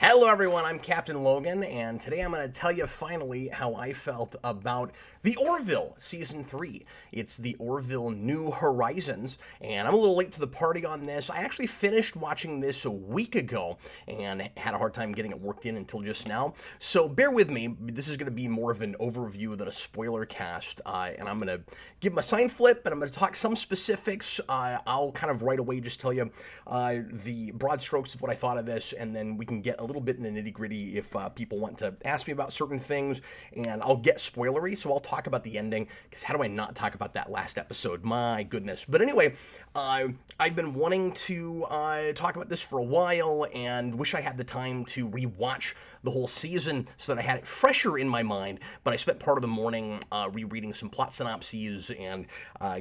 Hello everyone, I'm Captain Logan, and today I'm going to tell you finally how I felt about the Orville Season 3. It's the Orville New Horizons, and I'm a little late to the party on this. I actually finished watching this a week ago, and had a hard time getting it worked in until just now. So bear with me, this is going to be more of an overview than a spoiler cast, and I'm going to give my sign flip, and I'm going to talk some specifics. I'll kind of right away just tell you the broad strokes of what I thought of this, and then we can get a little bit in the nitty-gritty if people want to ask me about certain things, and I'll get spoilery, so I'll talk about the ending, because how do I not talk about that last episode? My goodness. But anyway, I've been wanting to talk about this for a while, and wish I had the time to rewatch the whole season so that I had it fresher in my mind, but I spent part of the morning rereading some plot synopses and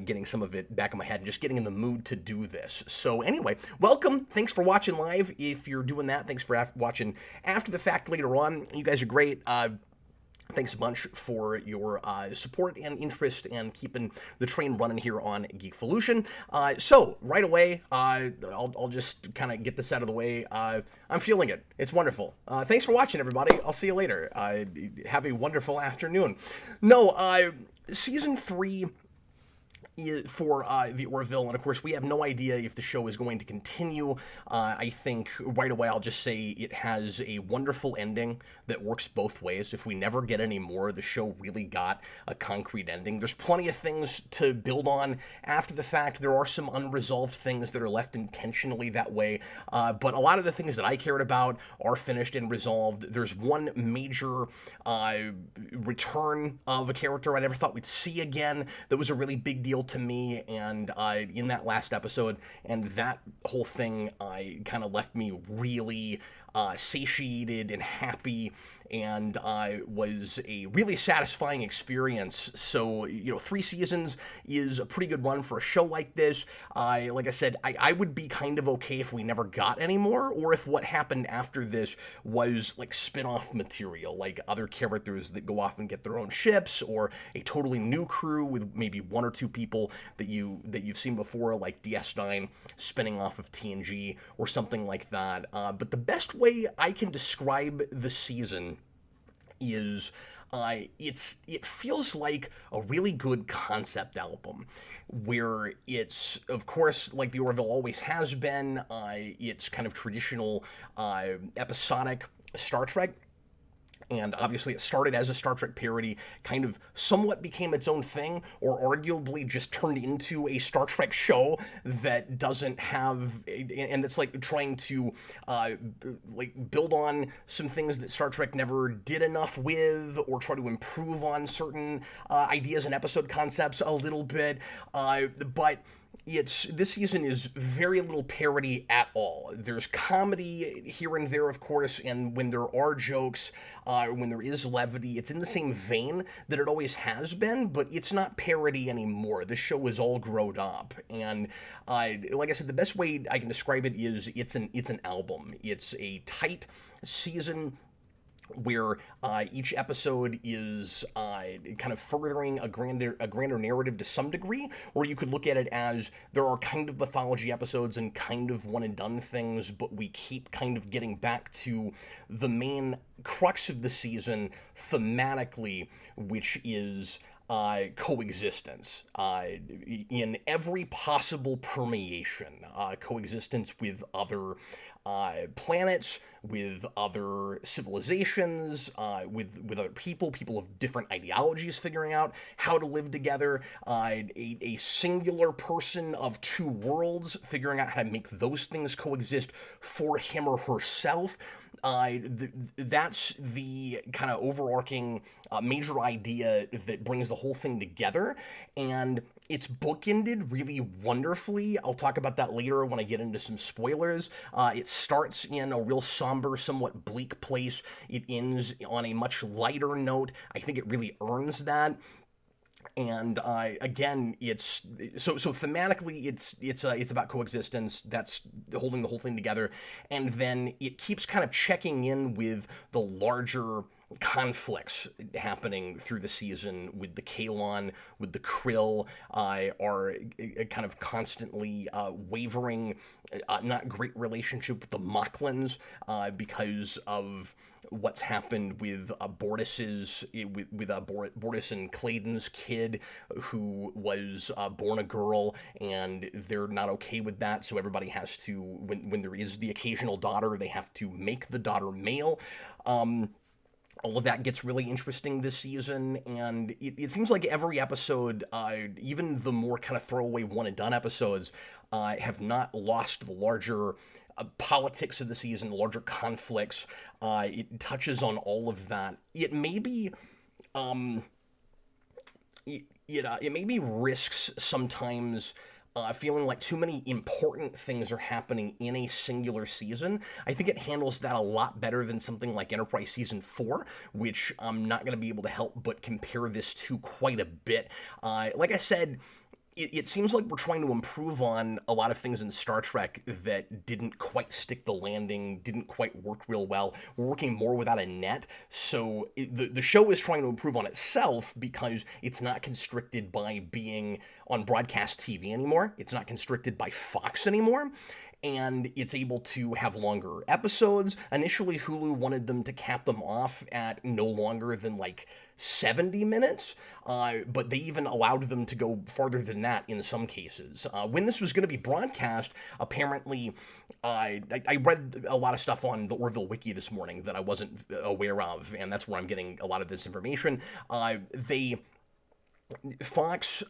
getting some of it back in my head and just getting in the mood to do this. So anyway, welcome. Thanks for watching live. If you're doing that, thanks for watching after the fact later on. You guys are great. Thanks a bunch for your support and interest and keeping the train running here on Geekvolution. So right away, I'll just kind of get this out of the way. I'm feeling it. It's wonderful. Thanks for watching, everybody. I'll see you later. Have a wonderful afternoon. No, Season 3 for the Orville, and of course we have no idea if the show is going to continue. I think right away I'll just say it has a wonderful ending that works both ways. If we never get any more, the show really got a concrete ending. There's plenty of things to build on after the fact. There are some unresolved things that are left intentionally that way, but a lot of the things that I cared about are finished and resolved. There's one major return of a character I never thought we'd see again that was a really big deal to me, and in that last episode, and that whole thing kind of left me really satiated and happy, and was a really satisfying experience. So, 3 seasons is a pretty good run for a show like this. Like I said, I would be kind of okay if we never got any more, or if what happened after this was like spin-off material, like other characters that go off and get their own ships, or a totally new crew with maybe 1 or 2 people that you've seen before, like DS9 spinning off of TNG or something like that. But the best way I can describe the season is it feels like a really good concept album, where it's, of course, like the Orville always has been, it's kind of traditional episodic Star Trek. And obviously it started as a Star Trek parody, kind of somewhat became its own thing, or arguably just turned into a Star Trek show that doesn't have, and it's like trying to build on some things that Star Trek never did enough with, or try to improve on certain ideas and episode concepts a little bit, but this season is very little parody at all. There's comedy here and there, of course, and when there are jokes, when there is levity, it's in the same vein that it always has been, but it's not parody anymore. The show is all grown up, and like I said, the best way I can describe it is it's an album. It's a tight season where each episode is kind of furthering a grander narrative to some degree, or you could look at it as there are kind of mythology episodes and kind of one-and-done things, but we keep kind of getting back to the main crux of the season thematically, which is coexistence in every possible permeation, coexistence with other planets, with other civilizations, with other people of different ideologies, figuring out how to live together, a singular person of 2 worlds, figuring out how to make those things coexist for him or herself. That's the kind of overarching major idea that brings the whole thing together, and it's bookended really wonderfully. I'll talk about that later when I get into some spoilers. It starts in a real somber, somewhat bleak place. It ends on a much lighter note. I think it really earns that. And again, it's so thematically, it's about coexistence. That's holding the whole thing together, and then it keeps kind of checking in with the larger conflicts happening through the season with the Kalon, with the Krill, are kind of constantly wavering, not great relationship with the Mocklins because of what's happened with Bortus's, Bortus and Clayton's kid, who was born a girl, and they're not okay with that. So everybody has to, when there is the occasional daughter, they have to make the daughter male. All of that gets really interesting this season, and it seems like every episode, even the more kind of throwaway one-and-done episodes, have not lost the larger politics of the season, the larger conflicts. It touches on all of that. It maybe risks sometimes feeling like too many important things are happening in a singular season. I think it handles that a lot better than something like Enterprise Season 4, which I'm not going to be able to help but compare this to quite a bit. Like I said, it seems like we're trying to improve on a lot of things in Star Trek that didn't quite stick the landing, didn't quite work real well. We're working more without a net, so the show is trying to improve on itself because it's not constricted by being on broadcast TV anymore. It's not constricted by Fox anymore. And it's able to have longer episodes. Initially, Hulu wanted them to cap them off at no longer than like 70 minutes, but they even allowed them to go farther than that in some cases. When this was going to be broadcast, apparently, I read a lot of stuff on the Orville wiki this morning that I wasn't aware of, and that's where I'm getting a lot of this information. Fox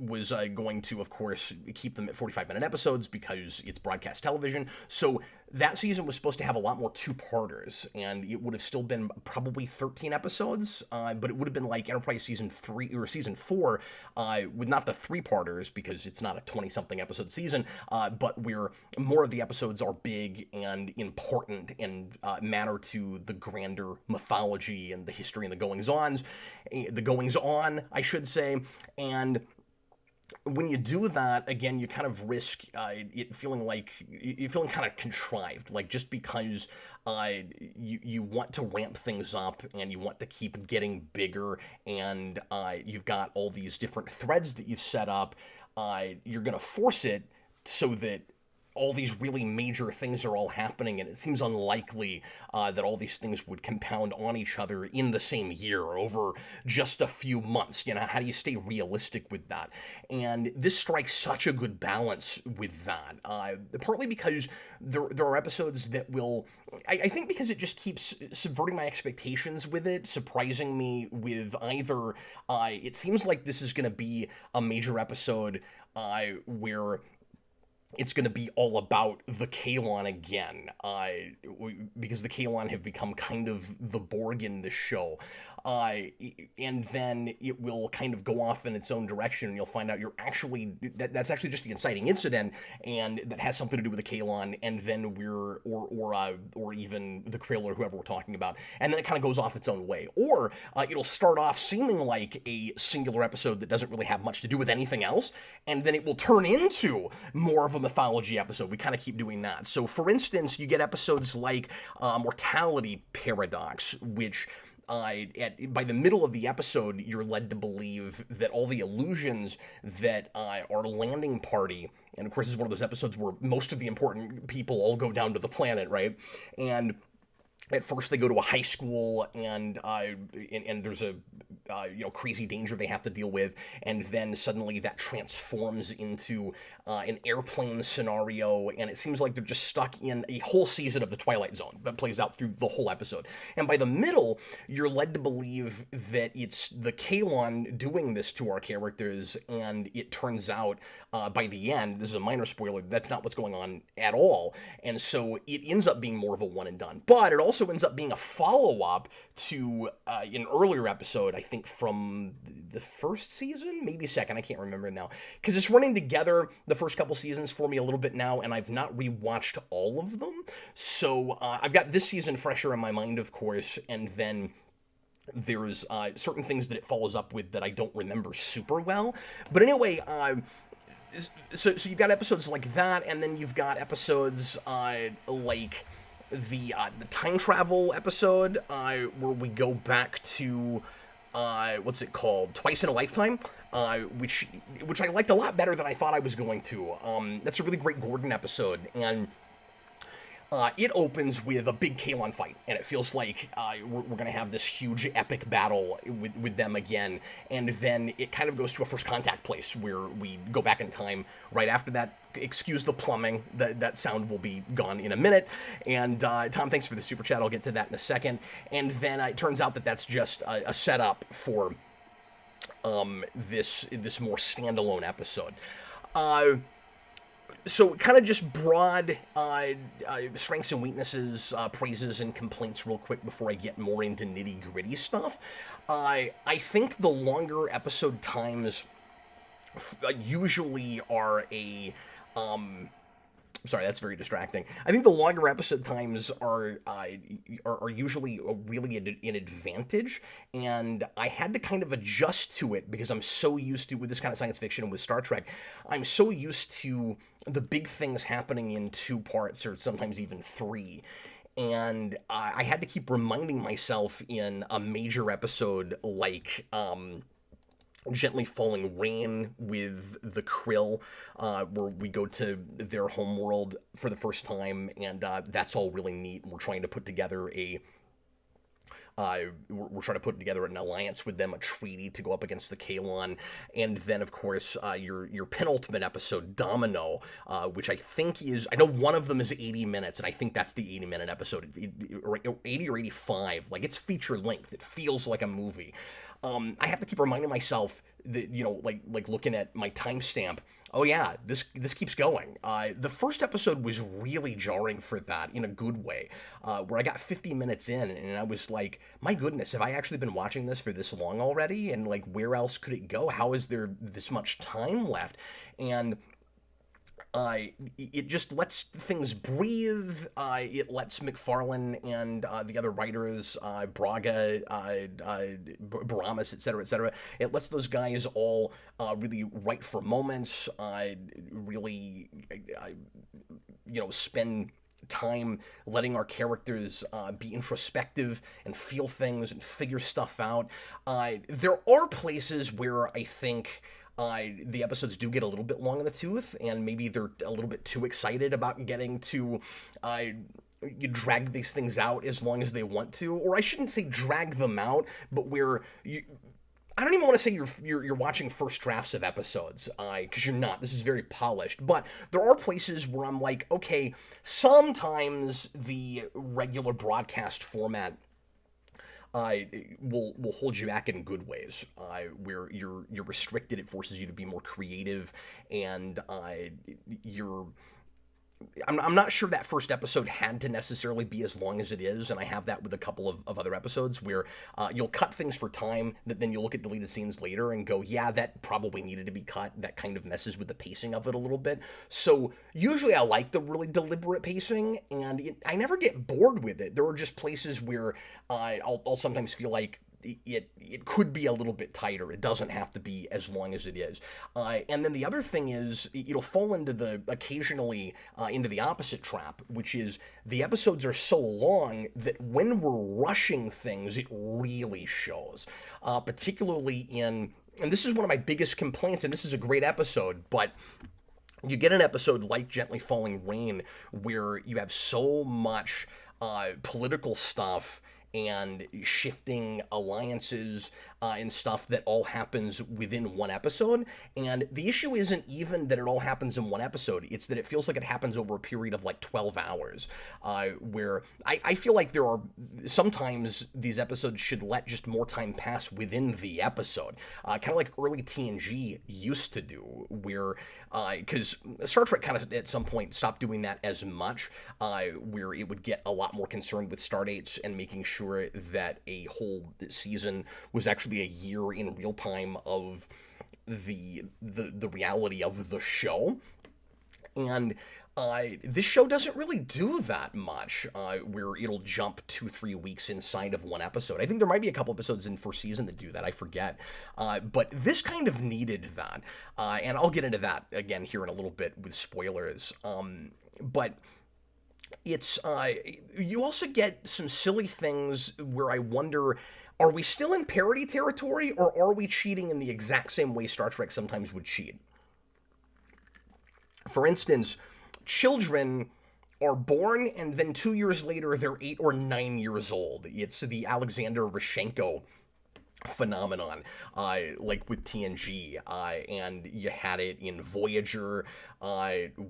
was going to, of course, keep them at 45-minute episodes because it's broadcast television. So that season was supposed to have a lot more two-parters, and it would have still been probably 13 episodes, but it would have been like Enterprise Season 3 or Season 4 with not the three-parters because it's not a 20-something episode season, but where more of the episodes are big and important and matter to the grander mythology and the history and the goings-on, I should say, and when you do that, again, you kind of risk it feeling kind of contrived, like just because you want to ramp things up and you want to keep getting bigger, and you've got all these different threads that you've set up, you're going to force it so that all these really major things are all happening, and it seems unlikely that all these things would compound on each other in the same year or over just a few months. You know, how do you stay realistic with that? And this strikes such a good balance with that, partly because there are episodes that will, I think because it just keeps subverting my expectations with it, surprising me with either, it seems like this is going to be a major episode where it's going to be all about the Kalon again, because the Kalon have become kind of the Borg in the show. And then it will kind of go off in its own direction, and you'll find out that's actually just the inciting incident, and that has something to do with the Kalon, and then or even the Krill or whoever we're talking about, and then it kind of goes off its own way. Or it'll start off seeming like a singular episode that doesn't really have much to do with anything else, and then it will turn into more of a mythology episode. We kind of keep doing that. So, for instance, you get episodes like Mortality Paradox, which by the middle of the episode, you're led to believe that all the illusions that our landing party, and of course this is one of those episodes where most of the important people all go down to the planet, right? And at first they go to a high school, and there's a crazy danger they have to deal with, and then suddenly that transforms into an airplane scenario, and it seems like they're just stuck in a whole season of the Twilight Zone that plays out through the whole episode. And by the middle, you're led to believe that it's the Kalon doing this to our characters, and it turns out by the end, this is a minor spoiler, that's not what's going on at all, and so it ends up being more of a one and done. But it also ends up being a follow-up to an earlier episode, I think from the first season, maybe second, I can't remember now, because it's running together the first couple seasons for me a little bit now, and I've not rewatched all of them, so I've got this season fresher in my mind, of course, and then there's certain things that it follows up with that I don't remember super well, but anyway, so you've got episodes like that, and then you've got episodes like the time travel episode where we go back to what's it called? Twice in a Lifetime, which I liked a lot better than I thought I was going to. That's a really great Gordon episode, and it opens with a big Kalon fight, and it feels like we're going to have this huge epic battle with them again, and then it kind of goes to a first contact place where we go back in time right after that. Excuse the plumbing, that sound will be gone in a minute, and Tom, thanks for the super chat, I'll get to that in a second, and then it turns out that that's just a setup for this more standalone episode. So kind of just broad strengths and weaknesses, praises and complaints real quick before I get more into nitty-gritty stuff. I think the longer episode times usually are a... sorry, that's very distracting. I think the longer episode times are usually really an advantage, and I had to kind of adjust to it because I'm so used to, with this kind of science fiction and with Star Trek, I'm so used to the big things happening in 2 parts or sometimes even 3. And I had to keep reminding myself in a major episode like Gently Falling Rain with the Krill, where we go to their homeworld for the first time, and that's all really neat. We're trying to put together we're trying to put together an alliance with them, a treaty to go up against the Kalon, and then of course your penultimate episode, Domino, which I think is, I know one of them is 80 minutes, and I think that's the 80-minute episode, 80 or 85, like it's feature length, it feels like a movie. I have to keep reminding myself that, like looking at my timestamp, oh yeah, this keeps going. The first episode was really jarring for that in a good way, where I got 50 minutes in and I was like, my goodness, have I actually been watching this for this long already? And like, where else could it go? How is there this much time left? And it just lets things breathe. It lets McFarlane and the other writers, Braga, Baramas, etc., it lets those guys all really write for moments, really, spend time letting our characters be introspective and feel things and figure stuff out. There are places where I think the episodes do get a little bit long in the tooth, and maybe they're a little bit too excited about getting to you drag these things out as long as they want to, or I shouldn't say drag them out, but where you... I don't even want to say you're watching first drafts of episodes, because you're not. This is very polished. But there are places where I'm like, okay, sometimes the regular broadcast format will hold you back in good ways, where you're restricted. It forces you to be more creative, and I'm not sure that first episode had to necessarily be as long as it is, and I have that with a couple of other episodes where you'll cut things for time that then you'll look at deleted scenes later and go, yeah, that probably needed to be cut. That kind of messes with the pacing of it a little bit. So usually I like the really deliberate pacing, and I never get bored with it. There are just places where I'll sometimes feel like it could be a little bit tighter. It doesn't have to be as long as it is. And then the other thing is, it'll fall into occasionally into the opposite trap, which is the episodes are so long that when we're rushing things, it really shows. Particularly and this is one of my biggest complaints, and this is a great episode, but you get an episode like Gently Falling Rain where you have so much political stuff and shifting alliances and stuff that all happens within one episode. And the issue isn't even that it all happens in one episode, it's that it feels like it happens over a period of like 12 hours, where I feel like there are sometimes these episodes should let just more time pass within the episode, kind of like early TNG used to do, where because Star Trek kind of at some point stopped doing that as much, where it would get a lot more concerned with star dates and making sure that a whole season was actually a year in real time of the reality of the show. And this show doesn't really do that much, where it'll jump 2-3 weeks inside of one episode. I think there might be a couple episodes in first season that do that, I forget. But this kind of needed that. And I'll get into that again here in a little bit with spoilers. But it's you also get some silly things where I wonder, are we still in parody territory, or are we cheating in the exact same way Star Trek sometimes would cheat? For instance, children are born and then 2 years later they're 8 or 9 years old. It's the Alexander Rishenko phenomenon, like with TNG, and you had it in Voyager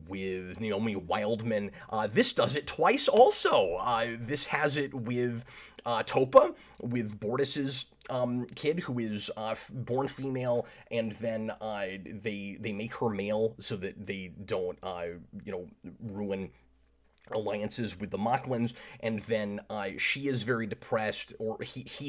with Naomi Wildman. This does it twice also. This has it with Topa, with Bortus's kid, who is born female, and then they make her male so that they don't ruin alliances with the Moclans, and then she is very depressed, or he/she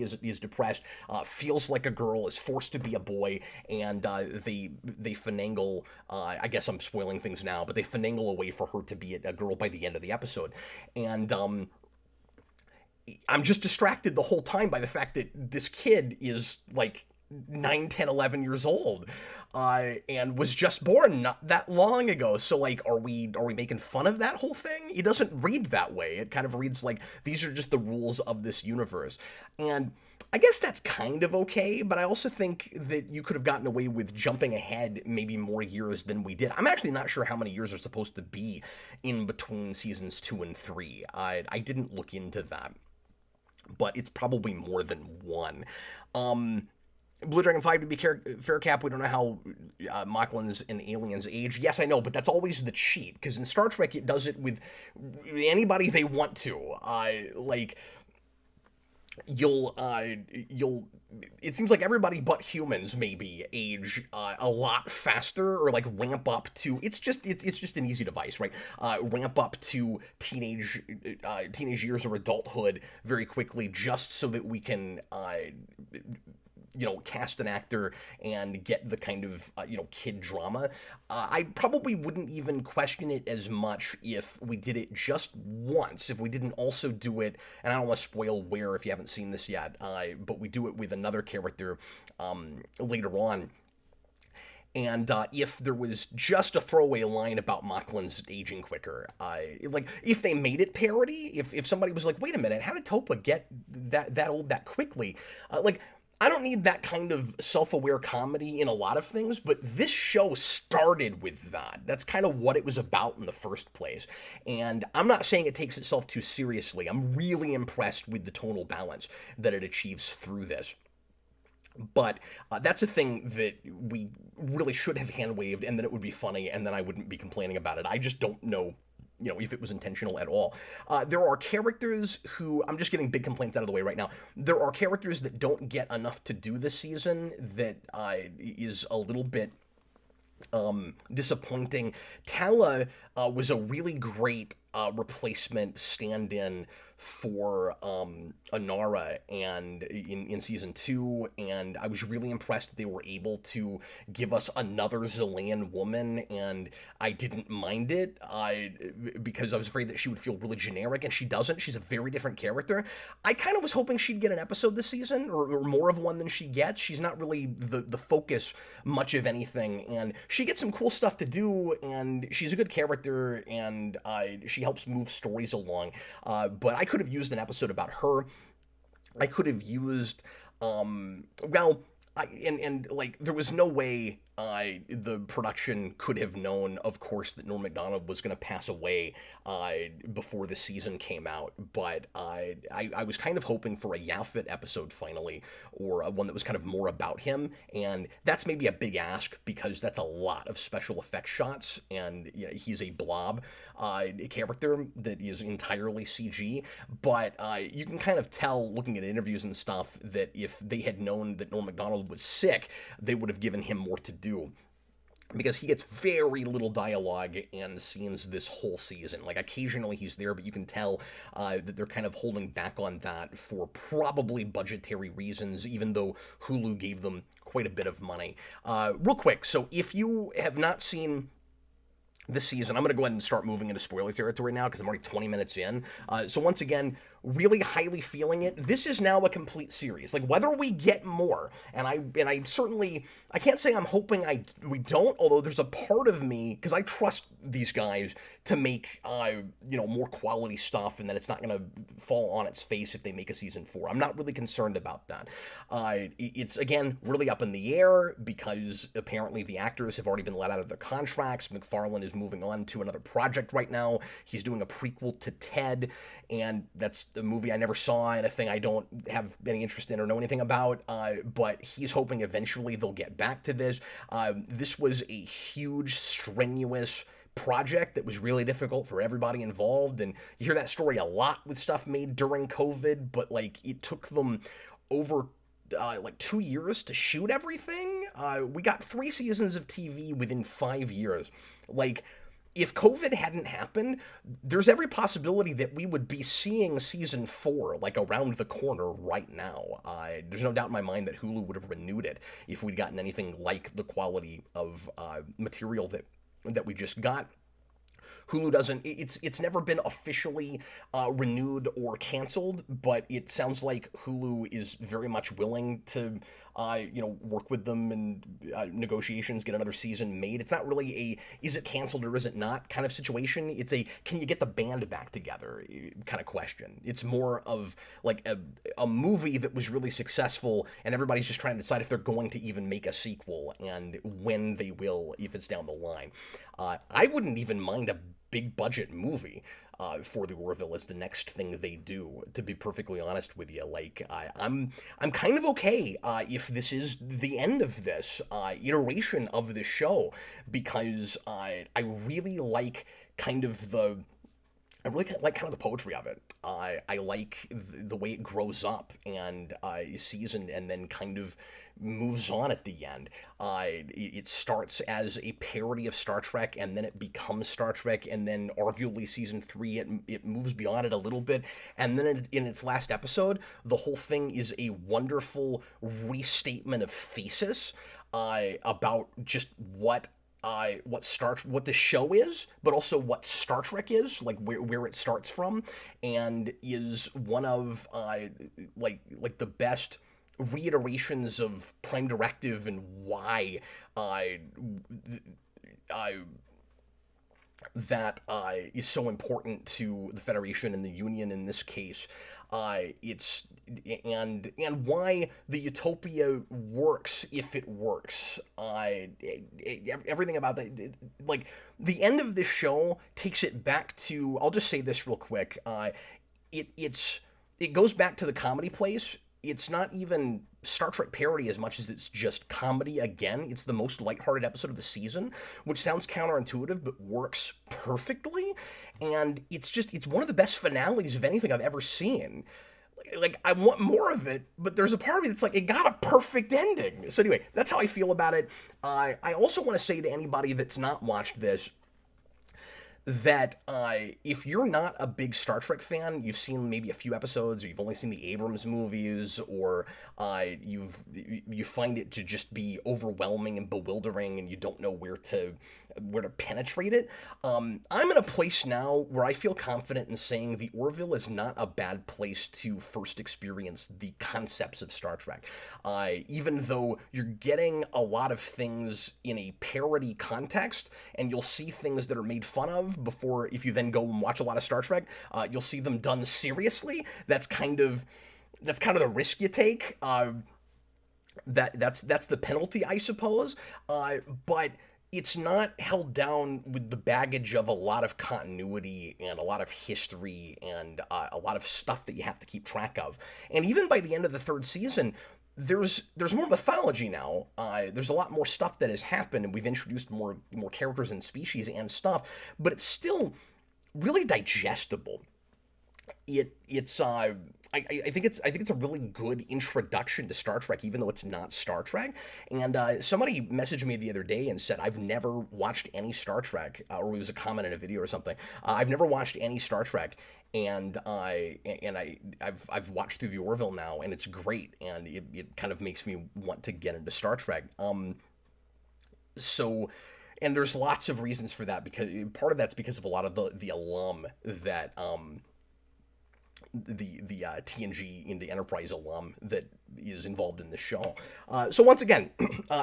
is depressed, feels like a girl, is forced to be a boy, and they finagle. I guess I'm spoiling things now, but they finagle a way for her to be a girl by the end of the episode, and I'm just distracted the whole time by the fact that this kid is like 9, 10, 11 years old, and was just born not that long ago. So like, are we making fun of that whole thing? It doesn't read that way. It kind of reads like these are just the rules of this universe. And I guess that's kind of okay, but I also think that you could have gotten away with jumping ahead maybe more years than we did. I'm actually not sure how many years are supposed to be in between seasons 2 and 3. I didn't look into that, but it's probably more than one. Blue Dragon 5, to be fair, Cap, we don't know how Moclans and aliens age. Yes, I know, but that's always the cheat, because in Star Trek it does it with anybody they want to. It seems like everybody but humans maybe age a lot faster, or like ramp up to, it's just an easy device, right? Ramp up to teenage years or adulthood very quickly, just so that we can cast an actor and get the kind of, kid drama. I probably wouldn't even question it as much if we did it just once, if we didn't also do it, and I don't want to spoil where if you haven't seen this yet, but we do it with another character later on. And if there was just a throwaway line about Moclans aging quicker, like if they made it parody, if somebody was like, wait a minute, how did Topa get that old that quickly? I don't need that kind of self-aware comedy in a lot of things, but this show started with that. That's kind of what it was about in the first place. And I'm not saying it takes itself too seriously. I'm really impressed with the tonal balance that it achieves through this. But that's a thing that we really should have hand-waved, and then it would be funny, and then I wouldn't be complaining about it. I just don't know if it was intentional at all. There are characters who, I'm just getting big complaints out of the way right now. There are characters that don't get enough to do this season that is a little bit disappointing. Tala was a really great replacement stand-in for Anara and in season 2, and I was really impressed that they were able to give us another Zilean woman, and I didn't mind it because I was afraid that she would feel really generic, and she doesn't. She's a very different character. I kind of was hoping she'd get an episode this season, or more of one than she gets. She's not really the focus much of anything, and she gets some cool stuff to do, and she's a good character, and she helps move stories along, but I could have used an episode about her. I could have used, there was no way the production could have known, of course, that Norm Macdonald was going to pass away before the season came out, but I was kind of hoping for a Yafet episode finally, or one that was kind of more about him, and that's maybe a big ask, because that's a lot of special effects shots, and he's a blob character that is entirely CG, but you can kind of tell, looking at interviews and stuff, that if they had known that Norm Macdonald was sick, they would have given him more to do, because he gets very little dialogue and scenes this whole season. Like, occasionally he's there, but you can tell that they're kind of holding back on that for probably budgetary reasons, even though Hulu gave them quite a bit of money. Real quick, so if you have not seen this season, I'm going to go ahead and start moving into spoiler territory now, because I'm already 20 minutes in. So once again, really highly feeling it. This is now a complete series. Like whether we get more, and I certainly I can't say I'm hoping we don't. Although there's a part of me because I trust these guys to make more quality stuff, and that it's not going to fall on its face if they make a season 4. I'm not really concerned about that. It's again really up in the air because apparently the actors have already been let out of their contracts. McFarlane is moving on to another project right now. He's doing a prequel to Ted, and that's a movie I never saw and a thing I don't have any interest in or know anything about. But he's hoping eventually they'll get back to this. This was a huge, strenuous project that was really difficult for everybody involved, and you hear that story a lot with stuff made during COVID, but like it took them over 2 years to shoot everything. We got 3 seasons of TV within 5 years. Like, if COVID hadn't happened, there's every possibility that we would be seeing season 4 like around the corner right now. There's no doubt in my mind that Hulu would have renewed it if we'd gotten anything like the quality of material that we just got. Hulu doesn't. It's never been officially renewed or canceled, but it sounds like Hulu is very much willing to work with them and negotiations, get another season made. It's not really a is it canceled or is it not kind of situation. It's a can you get the band back together kind of question. It's more of like a movie that was really successful and everybody's just trying to decide if they're going to even make a sequel and when they will, if it's down the line. I wouldn't even mind a big budget movie for the Orville as the next thing they do, to be perfectly honest with you. Like, I'm kind of okay if this is the end of this iteration of the show, because I really like kind of the I really like kind of the poetry of it. I like the way it grows up and is seasoned and then kind of moves on at the end. It starts as a parody of Star Trek and then it becomes Star Trek, and then arguably season 3 it moves beyond it a little bit, and then in its last episode the whole thing is a wonderful restatement of thesis about just what the show is, but also what Star Trek is, like where it starts from, and is one of like the best reiterations of Prime Directive and why that is so important to the Federation and the Union in this case. It's and why the utopia works if it works. Everything about that, like the end of this show takes it back to. I'll just say this real quick. It goes back to the comedy place. It's not even Star Trek parody as much as it's just comedy again. It's the most lighthearted episode of the season, which sounds counterintuitive but works perfectly. And it's one of the best finales of anything I've ever seen. Like, I want more of it, but there's a part of me that's like, it got a perfect ending. So anyway, that's how I feel about it. I also want to say to anybody that's not watched this, that if you're not a big Star Trek fan, you've seen maybe a few episodes, or you've only seen the Abrams movies, or you find it to just be overwhelming and bewildering, and you don't know where to penetrate it. I'm in a place now where I feel confident in saying the Orville is not a bad place to first experience the concepts of Star Trek. Even though you're getting a lot of things in a parody context, and you'll see things that are made fun of before, if you then go and watch a lot of Star Trek, you'll see them done seriously. That's kind of the risk you take. That's the penalty, I suppose. But it's not held down with the baggage of a lot of continuity and a lot of history and a lot of stuff that you have to keep track of. And even by the end of the 3rd season, there's more mythology now. There's a lot more stuff that has happened, and we've introduced more characters and species and stuff, but it's still really digestible. I think it's a really good introduction to Star Trek, even though it's not Star Trek. And somebody messaged me the other day and said, I've never watched any Star Trek, or it was a comment in a video or something. I've never watched any Star Trek, and I've watched through the Orville now, and it's great, and it kind of makes me want to get into Star Trek. And there's lots of reasons for that, because part of that's because of a lot of the alum TNG into Enterprise alum that is involved in this show. So once again,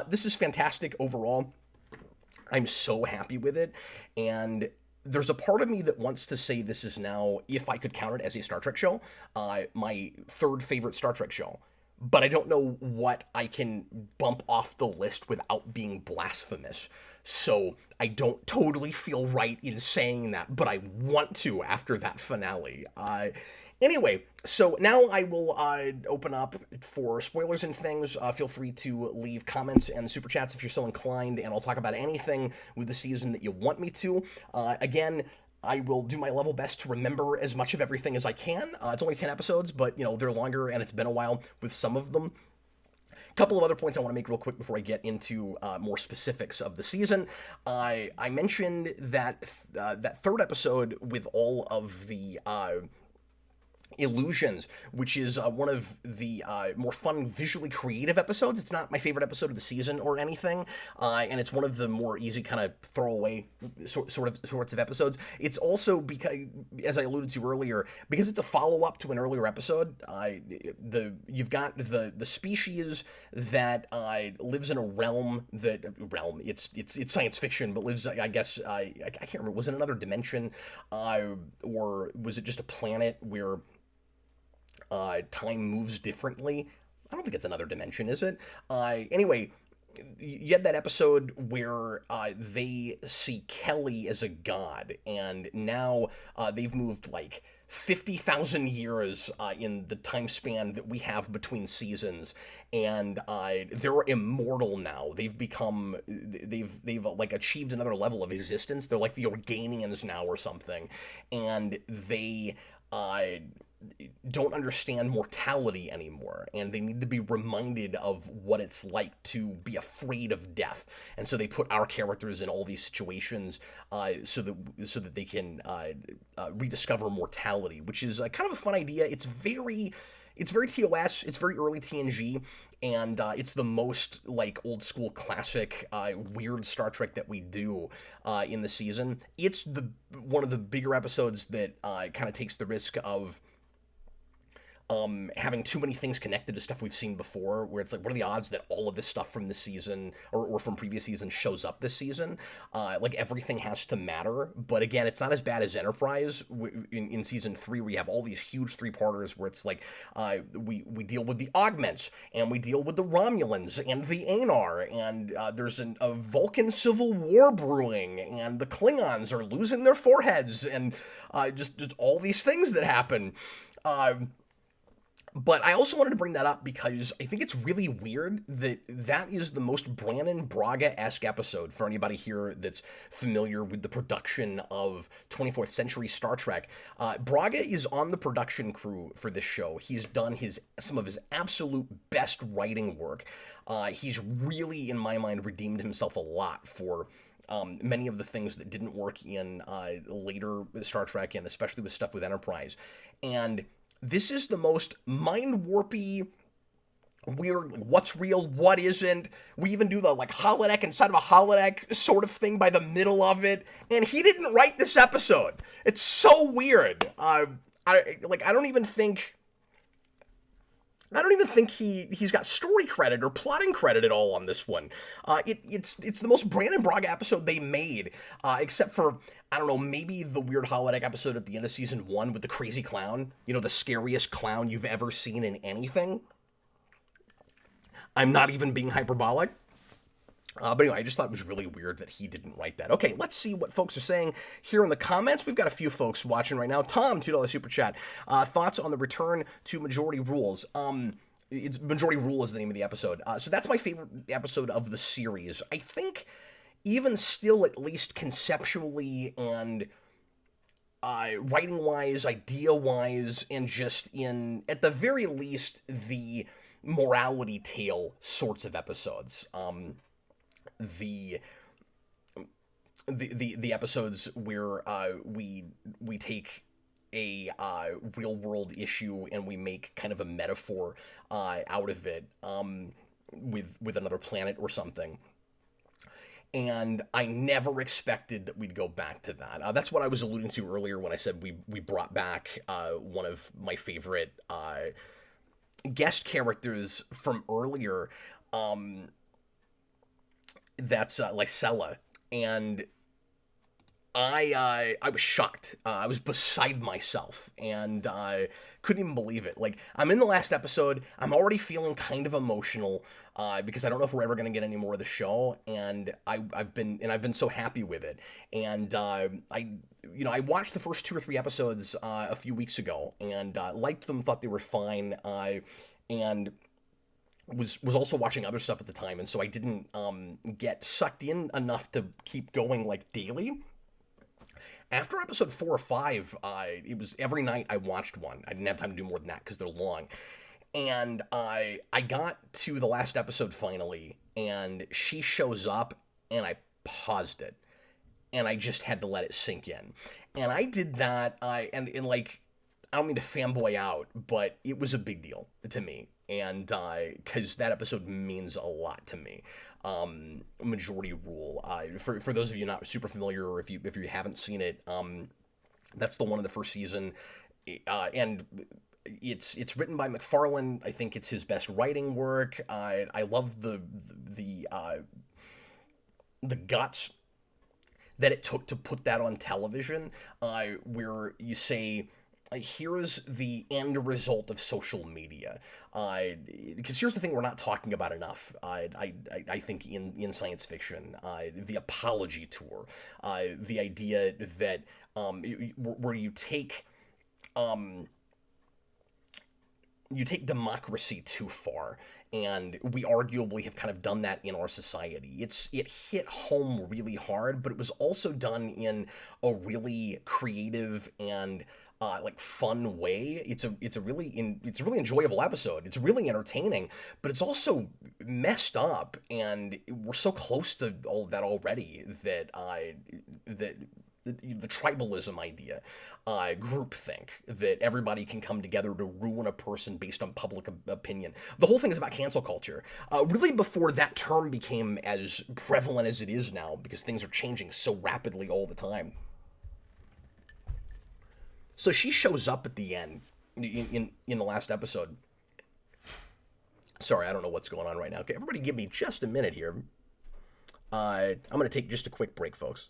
this is fantastic overall. I'm so happy with it, and there's a part of me that wants to say this is now, if I could count it as a Star Trek show, my third favorite Star Trek show. But I don't know what I can bump off the list without being blasphemous. So I don't totally feel right in saying that, but I want to after that finale. Anyway, so now I will open up for spoilers and things. Feel free to leave comments and super chats if you're so inclined, and I'll talk about anything with the season that you want me to. Again, I will do my level best to remember as much of everything as I can. It's only 10 episodes, but, they're longer, and it's been a while with some of them. Couple of other points I want to make real quick before I get into more specifics of the season. I mentioned that that third episode with all of the illusions, which is one of the more fun, visually creative episodes. It's not my favorite episode of the season or anything, and it's one of the more easy kind of throwaway sorts of episodes. It's also because, as I alluded to earlier, because it's a follow-up to an earlier episode. You've got the species that lives in a realm it's science fiction, but lives, I guess, I can't remember, was it another dimension, or was it just a planet where time moves differently? I don't think it's another dimension, is it? Anyway, you had that episode where they see Kelly as a god, and now they've moved like 50,000 years in the time span that we have between seasons, and they're immortal now. They've like achieved another level of existence. They're like the Organians now or something, and they don't understand mortality anymore, and they need to be reminded of what it's like to be afraid of death. And so they put our characters in all these situations so that they can rediscover mortality, which is kind of a fun idea. It's very TOS, it's very early TNG, and it's the most like old school classic weird Star Trek that we do in the season. It's one of the bigger episodes that kind of takes the risk of having too many things connected to stuff we've seen before, where it's like, what are the odds that all of this stuff from this season or from previous seasons shows up this season? Like, everything has to matter. But again, it's not as bad as Enterprise in season 3, where you have all these huge three-parters where it's like, we deal with the Augments, and we deal with the Romulans, and the Anar, and there's a Vulcan civil war brewing, and the Klingons are losing their foreheads, and just all these things that happen. But I also wanted to bring that up because I think it's really weird that is the most Brannon Braga-esque episode for anybody here that's familiar with the production of 24th century Star Trek. Braga is on the production crew for this show. He's done some of his absolute best writing work. He's really, in my mind, redeemed himself a lot for many of the things that didn't work in later Star Trek, and especially with stuff with Enterprise. And this is the most mind-warpy, weird, what's real, what isn't. We even do the, like, holodeck inside of a holodeck sort of thing by the middle of it. And he didn't write this episode. It's so weird. I don't even think he's got story credit or plotting credit at all on this one. It's the most Brannon Braga episode they made, except for, I don't know, maybe the weird holodeck episode at the end of season 1 with the crazy clown. The scariest clown you've ever seen in anything. I'm not even being hyperbolic. But anyway, I just thought it was really weird that he didn't write that. Okay, let's see what folks are saying here in the comments. We've got a few folks watching right now. Tom, $2 super chat. Thoughts on the return to Majority Rules? It's Majority Rule is the name of the episode. So that's my favorite episode of the series. I think even still, at least conceptually and writing-wise, idea-wise, and just at the very least, the morality tale sorts of episodes. The episodes where we take a real world issue and we make kind of a metaphor out of it with another planet or something. and I never expected that we'd go back to that. That's what I was alluding to earlier when I said we brought back one of my favorite guest characters from earlier. That's Lysella, and I was shocked. I was beside myself, and I couldn't even believe it. Like, I'm in the last episode. I'm already feeling kind of emotional because I don't know if we're ever gonna get any more of the show, and I've been so happy with it. And I watched the first 2 or 3 episodes a few weeks ago, and liked them, thought they were fine. And was also watching other stuff at the time, and so I didn't get sucked in enough to keep going like daily. After episode 4 or 5, it was every night I watched one. I didn't have time to do more than that because they're long. And I got to the last episode finally, and she shows up, and I paused it, and I just had to let it sink in. And I did that. And like, I don't mean to fanboy out, but it was a big deal to me, and because that episode means a lot to me. Majority Rule. For those of you not super familiar, or if you haven't seen it, that's the one in the first season, and it's written by McFarlane. I think it's his best writing work. I love the guts that it took to put that on television, where you say, here's the end result of social media. Because here's the thing we're not talking about enough, I think, in science fiction. The apology tour. The idea that where you take democracy too far, and we arguably have kind of done that in our society. It hit home really hard, but it was also done in a really creative and like fun way. It's a really enjoyable episode. It's really entertaining, but it's also messed up, and we're so close to all of that already that the tribalism idea, groupthink, that everybody can come together to ruin a person based on public opinion. The whole thing is about cancel culture. Really before that term became as prevalent as it is now, because things are changing so rapidly all the time. So she shows up at the end in the last episode. Sorry, I don't know what's going on right now. Okay, everybody give me just a minute here. I'm going to take just a quick break, folks.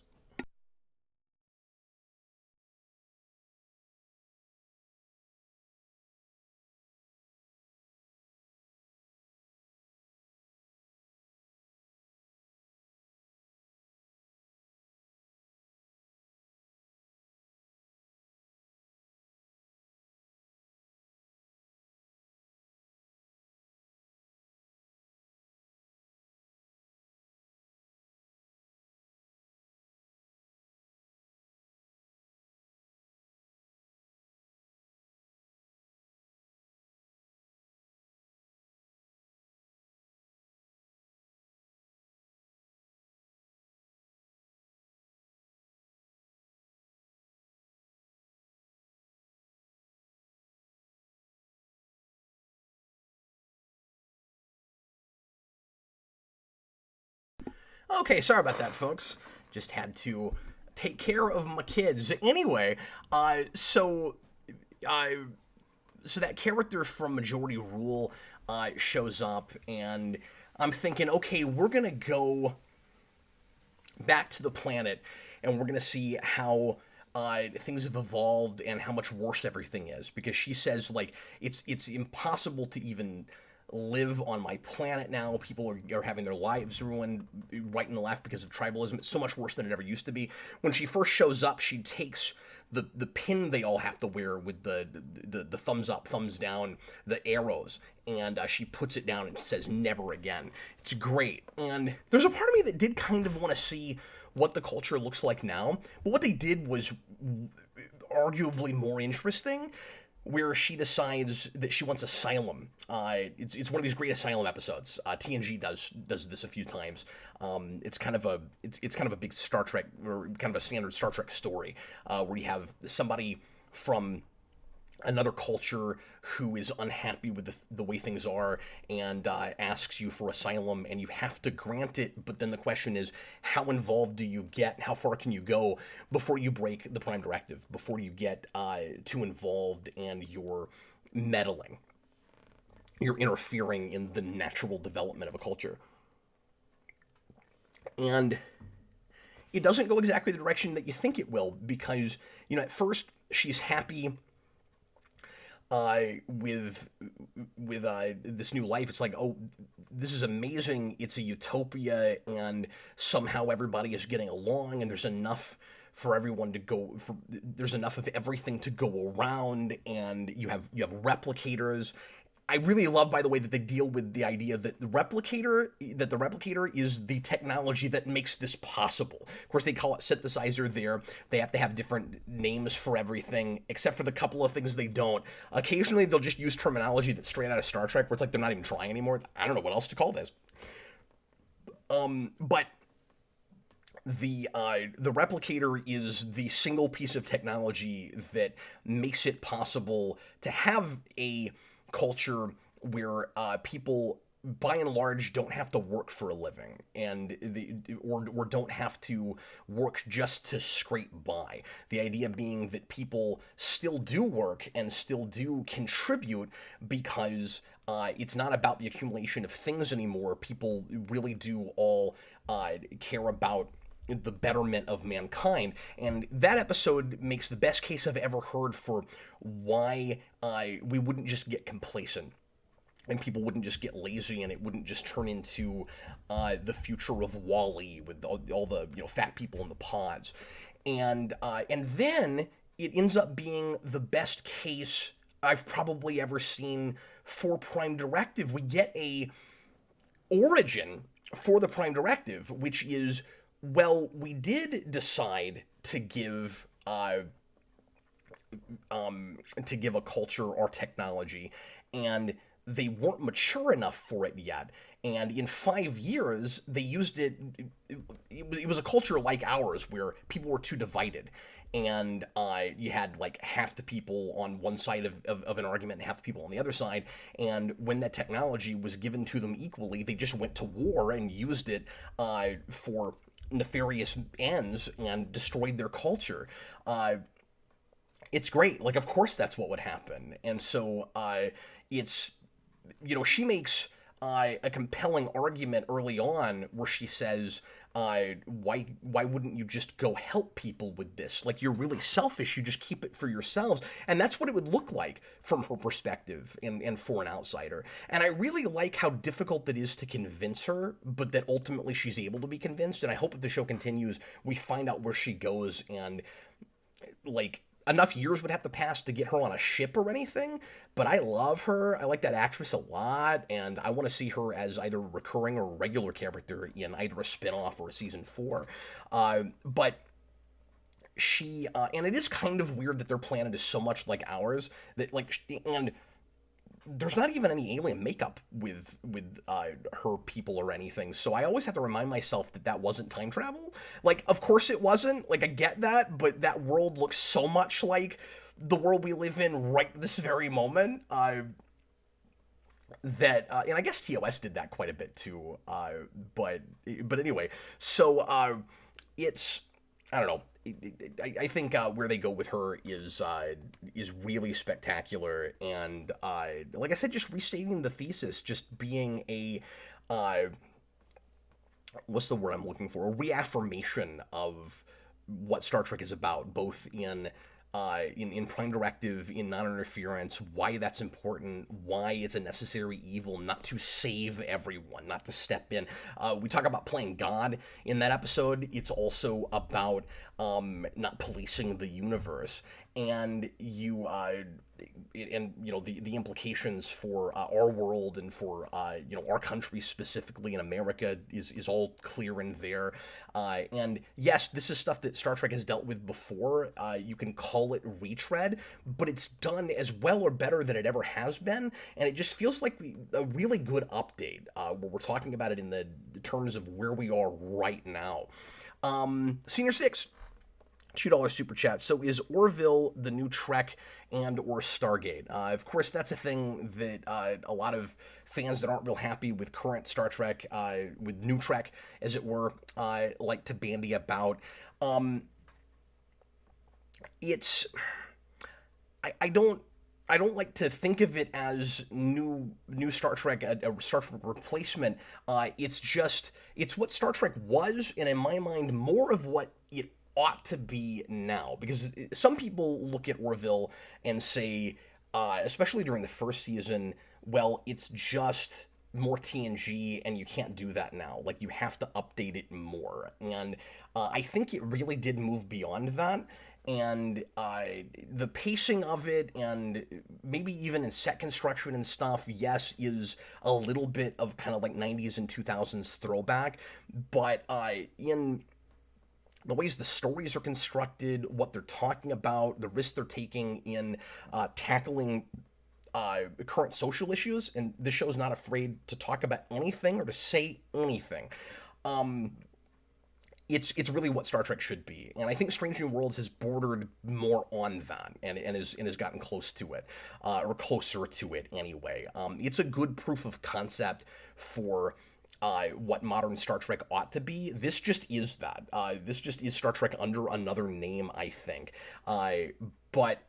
Okay, sorry about that, folks. Just had to take care of my kids. Anyway, so uh, so that character from Majority Rule shows up, and I'm thinking, okay, we're gonna go back to the planet, and we're gonna see how things have evolved and how much worse everything is, because she says, like, it's impossible to even live on my planet now. People are having their lives ruined right and left because of tribalism. It's so much worse than it ever used to be. When she first shows up, she takes the pin they all have to wear with the thumbs up, thumbs down, the arrows, and she puts it down and says never again. It's great. And there's a part of me that did kind of want to see what the culture looks like now, but what they did was arguably more interesting, where she decides that she wants asylum. It's one of these great asylum episodes. TNG does this a few times. It's kind of a big Star Trek, or kind of a standard Star Trek story, where you have somebody from another culture who is unhappy with the way things are and asks you for asylum, and you have to grant it. But then the question is, how involved do you get? How far can you go before you break the Prime Directive? Before you get too involved and you're meddling, you're interfering in the natural development of a culture. And it doesn't go exactly the direction that you think it will, because at first she's happy with this new life. It's like, oh, this is amazing. It's a utopia, and somehow everybody is getting along, and there's enough for everyone to go. There's enough of everything to go around, and you have replicators. I really love, by the way, that they deal with the idea that the replicator is the technology that makes this possible. Of course, they call it synthesizer there. They have to have different names for everything, except for the couple of things they don't. Occasionally, they'll just use terminology that's straight out of Star Trek, where it's like they're not even trying anymore. I don't know what else to call this. But the replicator is the single piece of technology that makes it possible to have a culture where people, by and large, don't have to work for a living, or don't have to work just to scrape by. The idea being that people still do work and still do contribute, because it's not about the accumulation of things anymore. People really do all care about the betterment of mankind. And that episode makes the best case I've ever heard for why we wouldn't just get complacent, and people wouldn't just get lazy, and it wouldn't just turn into the future of Wall-E with all the fat people in the pods. And then it ends up being the best case I've probably ever seen for Prime Directive. We get a origin for the Prime Directive, which is, well, we did decide to give a culture our technology, and they weren't mature enough for it yet. And in 5 years, they used it. It was a culture like ours, where people were too divided, and you had like half the people on one side of an argument and half the people on the other side. And when that technology was given to them equally, they just went to war and used it for nefarious ends and destroyed their culture. It's great. Like, of course that's what would happen. And so it's, she makes a compelling argument early on where she says, why wouldn't you just go help people with this? Like, you're really selfish. You just keep it for yourselves. And that's what it would look like from her perspective and for an outsider. And I really like how difficult it is to convince her, but that ultimately she's able to be convinced. And I hope that the show continues, we find out where she goes, and like, enough years would have to pass to get her on a ship or anything, but I love her. I like that actress a lot, and I want to see her as either a recurring or regular character in either a spinoff or a season 4. But she, and it is kind of weird that their planet is so much like ours, that and there's not even any alien makeup with her people or anything, so I always have to remind myself that wasn't time travel. Like, of course it wasn't, like, I get that, but that world looks so much like the world we live in right this very moment, that and I guess TOS did that quite a bit too, but anyway, so it's, I don't know, I think where they go with her is really spectacular, and like I said, just restating the thesis, just being a what's the word I'm looking for? A reaffirmation of what Star Trek is about, both in Prime Directive, in non-interference, why that's important, why it's a necessary evil not to save everyone, not to step in. We talk about playing God in that episode. It's also about not policing the universe, and the implications for our world and for our country specifically in America is all clear in there. And yes, this is stuff that Star Trek has dealt with before. You can call it retread, but it's done as well or better than it ever has been, and it just feels like a really good update where we're talking about it in the terms of where we are right now. Senior 6. $2 super chat. So is Orville the new Trek and or Stargate? Of course, that's a thing that a lot of fans that aren't real happy with current Star Trek, with new Trek, as it were, like to bandy about. It's I don't like to think of it as new Star Trek, a Star Trek replacement. It's what Star Trek was, and in my mind, more of what it ought to be now. Because some people look at Orville and say, especially during the first season, well, it's just more TNG, and you can't do that now. Like, you have to update it more. And I think it really did move beyond that. And the pacing of it, and maybe even in set construction and stuff, yes, is a little bit of kind of like 90s and 2000s throwback. But in the ways the stories are constructed, what they're talking about, the risks they're taking in tackling current social issues, and the show's not afraid to talk about anything or to say anything. It's really what Star Trek should be, and I think Strange New Worlds has bordered more on that, and has gotten close to it, or closer to it anyway. It's a good proof of concept for what modern Star Trek ought to be. This just is that. This just is Star Trek under another name, I think. But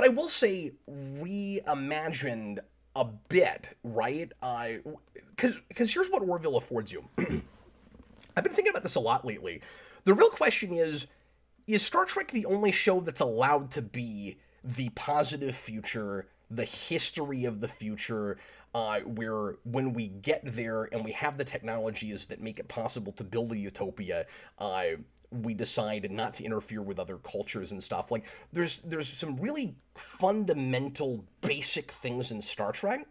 I will say reimagined a bit, right? Because here's what Orville affords you. I've been thinking about this a lot lately. The real question is Star Trek the only show that's allowed to be the positive future, the history of the future, where when we get there and we have the technologies that make it possible to build a utopia, we decide not to interfere with other cultures and stuff? Like, there's some really fundamental, basic things in Star Trek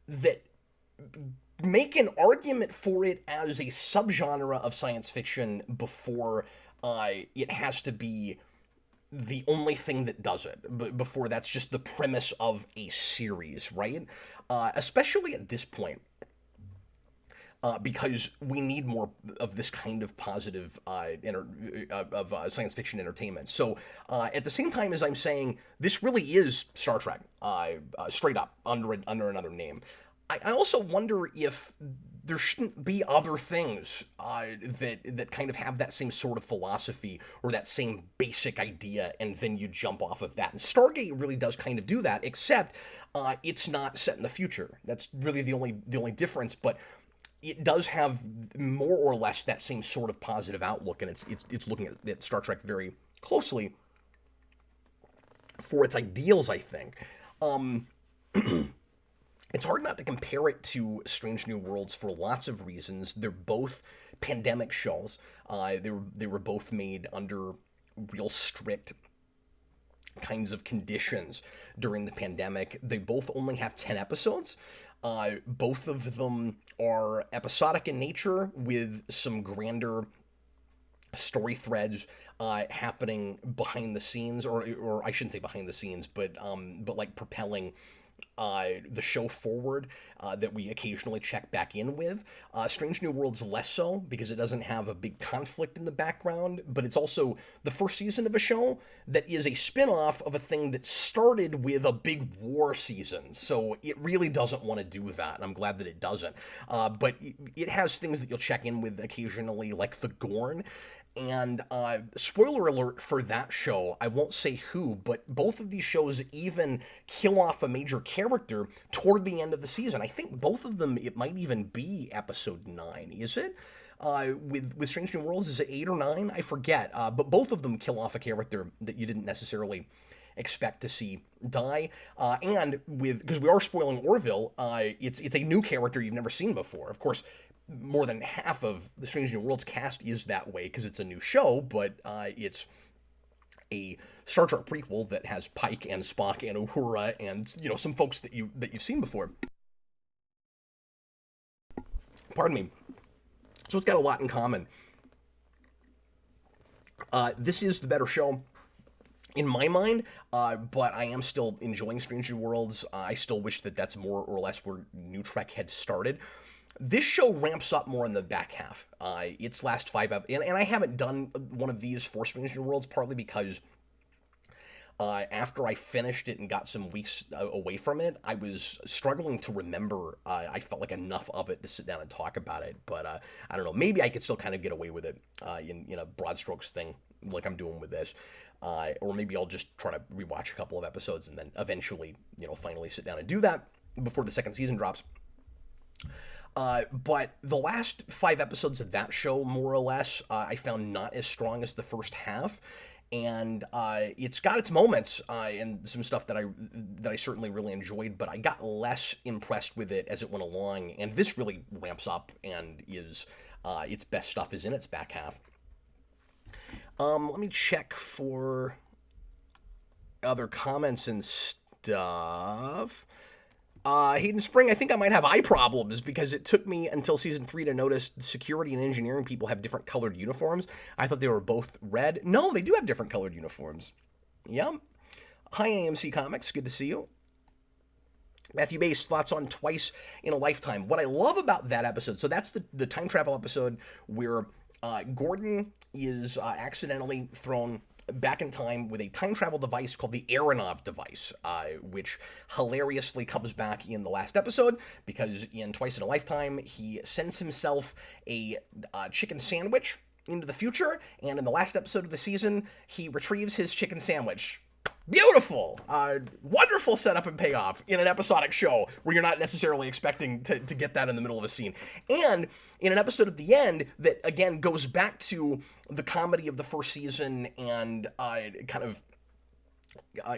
that make an argument for it as a subgenre of science fiction before it has to be the only thing that does it. Before that's just the premise of a series, right? Especially at this point. Because we need more of this kind of positive science fiction entertainment. So at the same time as I'm saying, this really is Star Trek, straight up, under another name. I also wonder if there shouldn't be other things that kind of have that same sort of philosophy or that same basic idea, and then you jump off of that. And Stargate really does kind of do that, except it's not set in the future. That's really the only difference. But it does have more or less that same sort of positive outlook, and it's looking at Star Trek very closely for its ideals, I think. It's hard not to compare it to Strange New Worlds for lots of reasons. They're both pandemic shows. They were both made under real strict kinds of conditions during the pandemic. They both only have 10 episodes. Both of them are episodic in nature, with some grander story threads happening behind the scenes, or I shouldn't say behind the scenes, but like propelling the show forward, that we occasionally check back in with. Strange New Worlds less so, because it doesn't have a big conflict in the background, but it's also the first season of a show that is a spin-off of a thing that started with a big war season, so it really doesn't want to do that, and I'm glad that it doesn't. But it has things that you'll check in with occasionally, like the Gorn. And spoiler alert for that show, I won't say who, but both of these shows even kill off a major character toward the end of the season. I think both of them, it might even be episode 9, is it? With Strange New Worlds, is it 8 or 9? I forget. But both of them kill off a character that you didn't necessarily expect to see die. And because we are spoiling Orville, it's a new character you've never seen before. Of course, more than half of the Strange New Worlds cast is that way because it's a new show, but it's a Star Trek prequel that has Pike and Spock and Uhura and some folks that you've seen before. Pardon me. So it's got a lot in common. This is the better show in my mind, but I am still enjoying Strange New Worlds. I still wish that that's more or less where New Trek had started. This show ramps up more in the back half. Its last and I haven't done one of these for Strange New Worlds, partly because after I finished it and got some weeks away from it, I was struggling to remember. I felt like enough of it to sit down and talk about it, but I don't know. Maybe I could still kind of get away with it in a broad strokes thing, like I'm doing with this, or maybe I'll just try to rewatch a couple of episodes and then eventually, finally sit down and do that before the second season drops. But the last 5 episodes of that show, more or less, I found not as strong as the first half. And it's got its moments and some stuff that I certainly really enjoyed, but I got less impressed with it as it went along. And this really ramps up and is its best stuff is in its back half. Let me check for other comments and stuff. Hayden Spring, I think I might have eye problems because it took me until season 3 to notice security and engineering people have different colored uniforms. I thought they were both red. No, they do have different colored uniforms. Yeah. Hi, AMC Comics. Good to see you. Matthew Bass, thoughts on Twice in a Lifetime. What I love about that episode, so that's the time travel episode where Gordon is accidentally thrown back in time with a time travel device called the Aronov device, which hilariously comes back in the last episode because in Twice in a Lifetime, he sends himself a chicken sandwich into the future, and in the last episode of the season, he retrieves his chicken sandwich. Beautiful! Wonderful setup and payoff in an episodic show where you're not necessarily expecting to get that in the middle of a scene. And in an episode at the end that, again, goes back to the comedy of the first season and kind of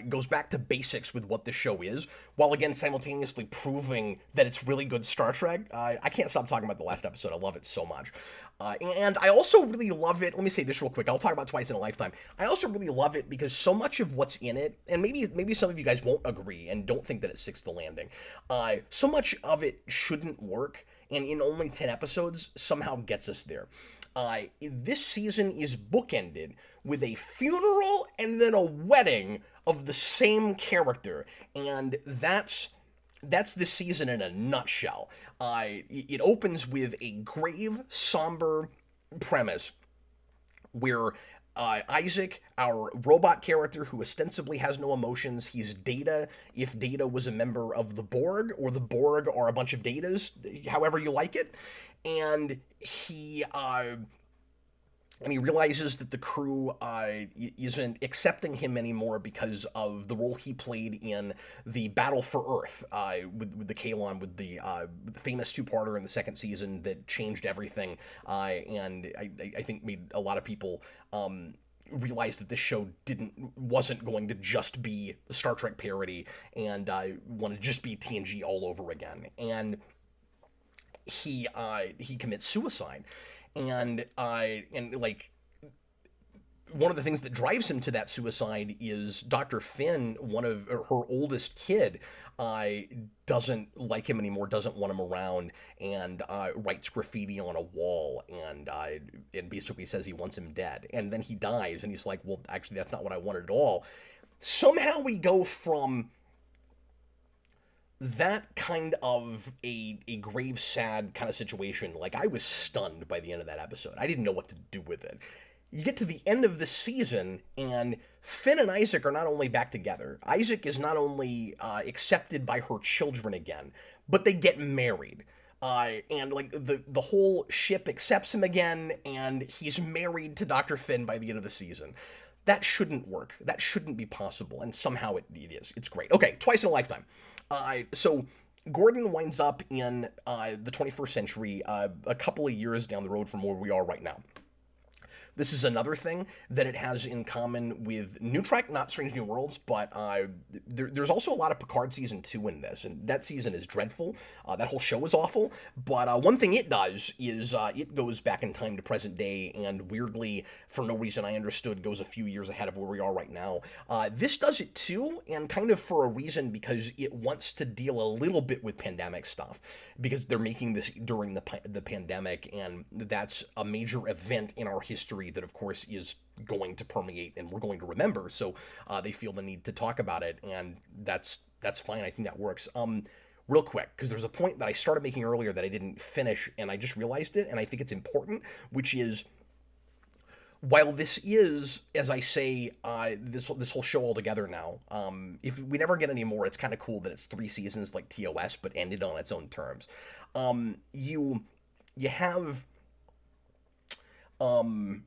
goes back to basics with what this show is, while again simultaneously proving that it's really good Star Trek. I can't stop talking about the last episode. I love it so much. And I also really love it. Let me say this real quick. I'll talk about Twice in a Lifetime. I also really love it because so much of what's in it, and maybe some of you guys won't agree and don't think that it sticks the landing, so much of it shouldn't work, and in only 10 episodes somehow gets us there. This season is bookended with a funeral and then a wedding of the same character, and that's this season in a nutshell. It opens with a grave, somber premise where Isaac, our robot character who ostensibly has no emotions, he's Data if Data was a member of the Borg, or the Borg are a bunch of Datas, however you like it, and he realizes that the crew isn't accepting him anymore because of the role he played in the Battle for Earth with the Kalon, with the famous two-parter in the second season that changed everything, and I think made a lot of people realize that this show wasn't going to just be a Star Trek parody and wanted to just be TNG all over again. And he commits suicide. And like, one of the things that drives him to that suicide is Dr. Finn, one of her oldest kid, doesn't like him anymore, doesn't want him around, and writes graffiti on a wall, and basically says he wants him dead. And then he dies, and he's like, well, actually, that's not what I wanted at all. Somehow we go from that kind of a grave, sad kind of situation. Like, I was stunned by the end of that episode. I didn't know what to do with it. You get to the end of the season, and Finn and Isaac are not only back together. Isaac is not only accepted by her children again, but they get married. And like the whole ship accepts him again, and he's married to Dr. Finn by the end of the season. That shouldn't work. That shouldn't be possible, and somehow it is. It's great. Okay, Twice in a Lifetime. So Gordon winds up in the 21st century, a couple of years down the road from where we are right now. This is another thing that it has in common with New Trek, not Strange New Worlds, but there's also a lot of Picard Season 2 in this, and that season is dreadful. That whole show is awful, but one thing it does is it goes back in time to present day, and weirdly, for no reason I understood, goes a few years ahead of where we are right now. This does it too, and kind of for a reason, because it wants to deal a little bit with pandemic stuff, because they're making this during the pandemic, and that's a major event in our history that, of course, is going to permeate and we're going to remember. So they feel the need to talk about it, and that's fine. I think that works. real quick, because there's a point that I started making earlier that I didn't finish, and I just realized it, and I think it's important, which is, while this is, as I say, this whole show altogether now, if we never get any more, it's kind of cool that it's 3 seasons like TOS, but ended on its own terms. You have, I'm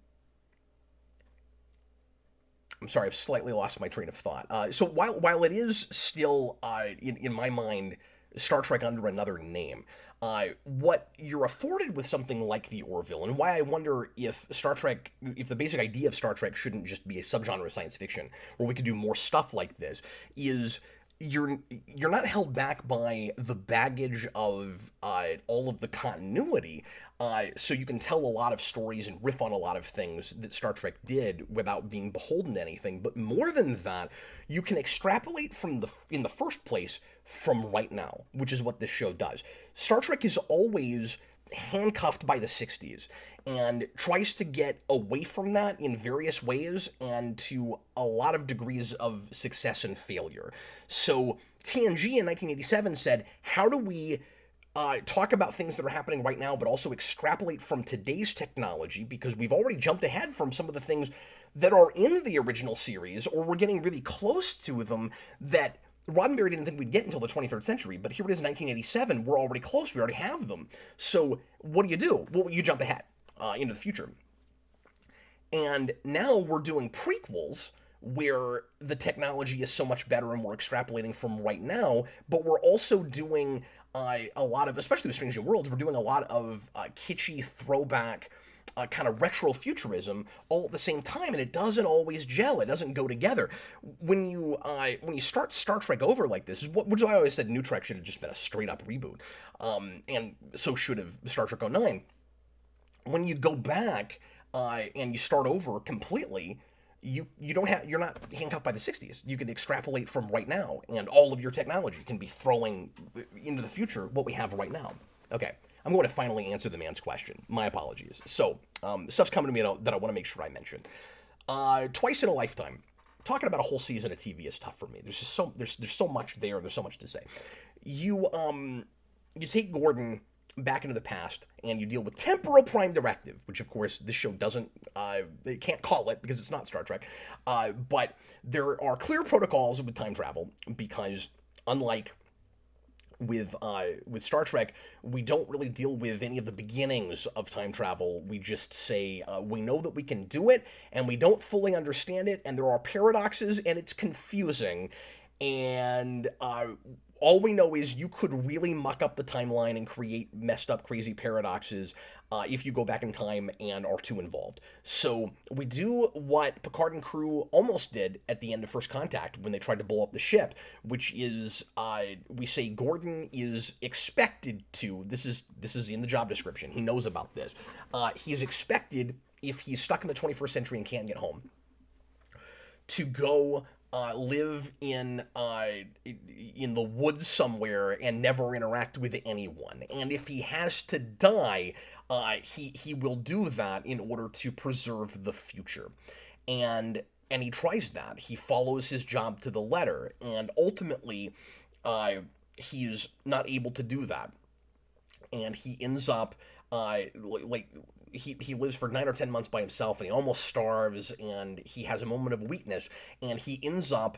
sorry, I've slightly lost my train of thought. So while it is still, in my mind, Star Trek under another name, what you're afforded with something like the Orville, and why I wonder if if the basic idea of Star Trek shouldn't just be a subgenre of science fiction, where we could do more stuff like this, is you're not held back by the baggage of all of the continuity, so you can tell a lot of stories and riff on a lot of things that Star Trek did without being beholden to anything. But more than that, you can extrapolate in the first place from right now, which is what this show does. Star Trek is always handcuffed by the 60s and tries to get away from that in various ways and to a lot of degrees of success and failure. So TNG in 1987 said, how do we talk about things that are happening right now, but also extrapolate from today's technology, because we've already jumped ahead from some of the things that are in the original series, or we're getting really close to them that Roddenberry didn't think we'd get until the 23rd century, but here it is in 1987, we're already close, we already have them. So what do? Well, you jump ahead into the future. And now we're doing prequels where the technology is so much better and we're extrapolating from right now, but we're also doing a lot of, especially with Strange New Worlds, we're doing a lot of kitschy throwback kind of retro futurism all at the same time, and it doesn't always gel. It doesn't go together. When you start Star Trek over like this, which I always said New Trek should have just been a straight up reboot, and so should have Star Trek '09. When you go back and you start over completely, you're not handcuffed by the 60s. You can extrapolate from right now, and all of your technology can be throwing into the future what we have right now. Okay, I'm going to finally answer the man's question. My apologies. So, stuff's coming to me that I want to make sure I mention. Twice in a lifetime. Talking about a whole season of TV is tough for me. There's just there's so much there. There's so much to say. You take Gordon back into the past, and you deal with temporal prime directive, which of course this show doesn't, it can't call it because it's not Star Trek, but there are clear protocols with time travel, because unlike with Star Trek, we don't really deal with any of the beginnings of time travel. We just say, we know that we can do it, and we don't fully understand it, and there are paradoxes, and it's confusing, and all we know is you could really muck up the timeline and create messed up, crazy paradoxes if you go back in time and are too involved. So we do what Picard and crew almost did at the end of First Contact when they tried to blow up the ship, which is we say Gordon is expected to, this is in the job description, he knows about this, he's expected, if he's stuck in the 21st century and can't get home, to go live in the woods somewhere and never interact with anyone. And if he has to die, he will do that in order to preserve the future. And he tries that. He follows his job to the letter, and ultimately, he's not able to do that. And he ends up he lives for 9 or 10 months by himself, and he almost starves, and he has a moment of weakness, and he ends up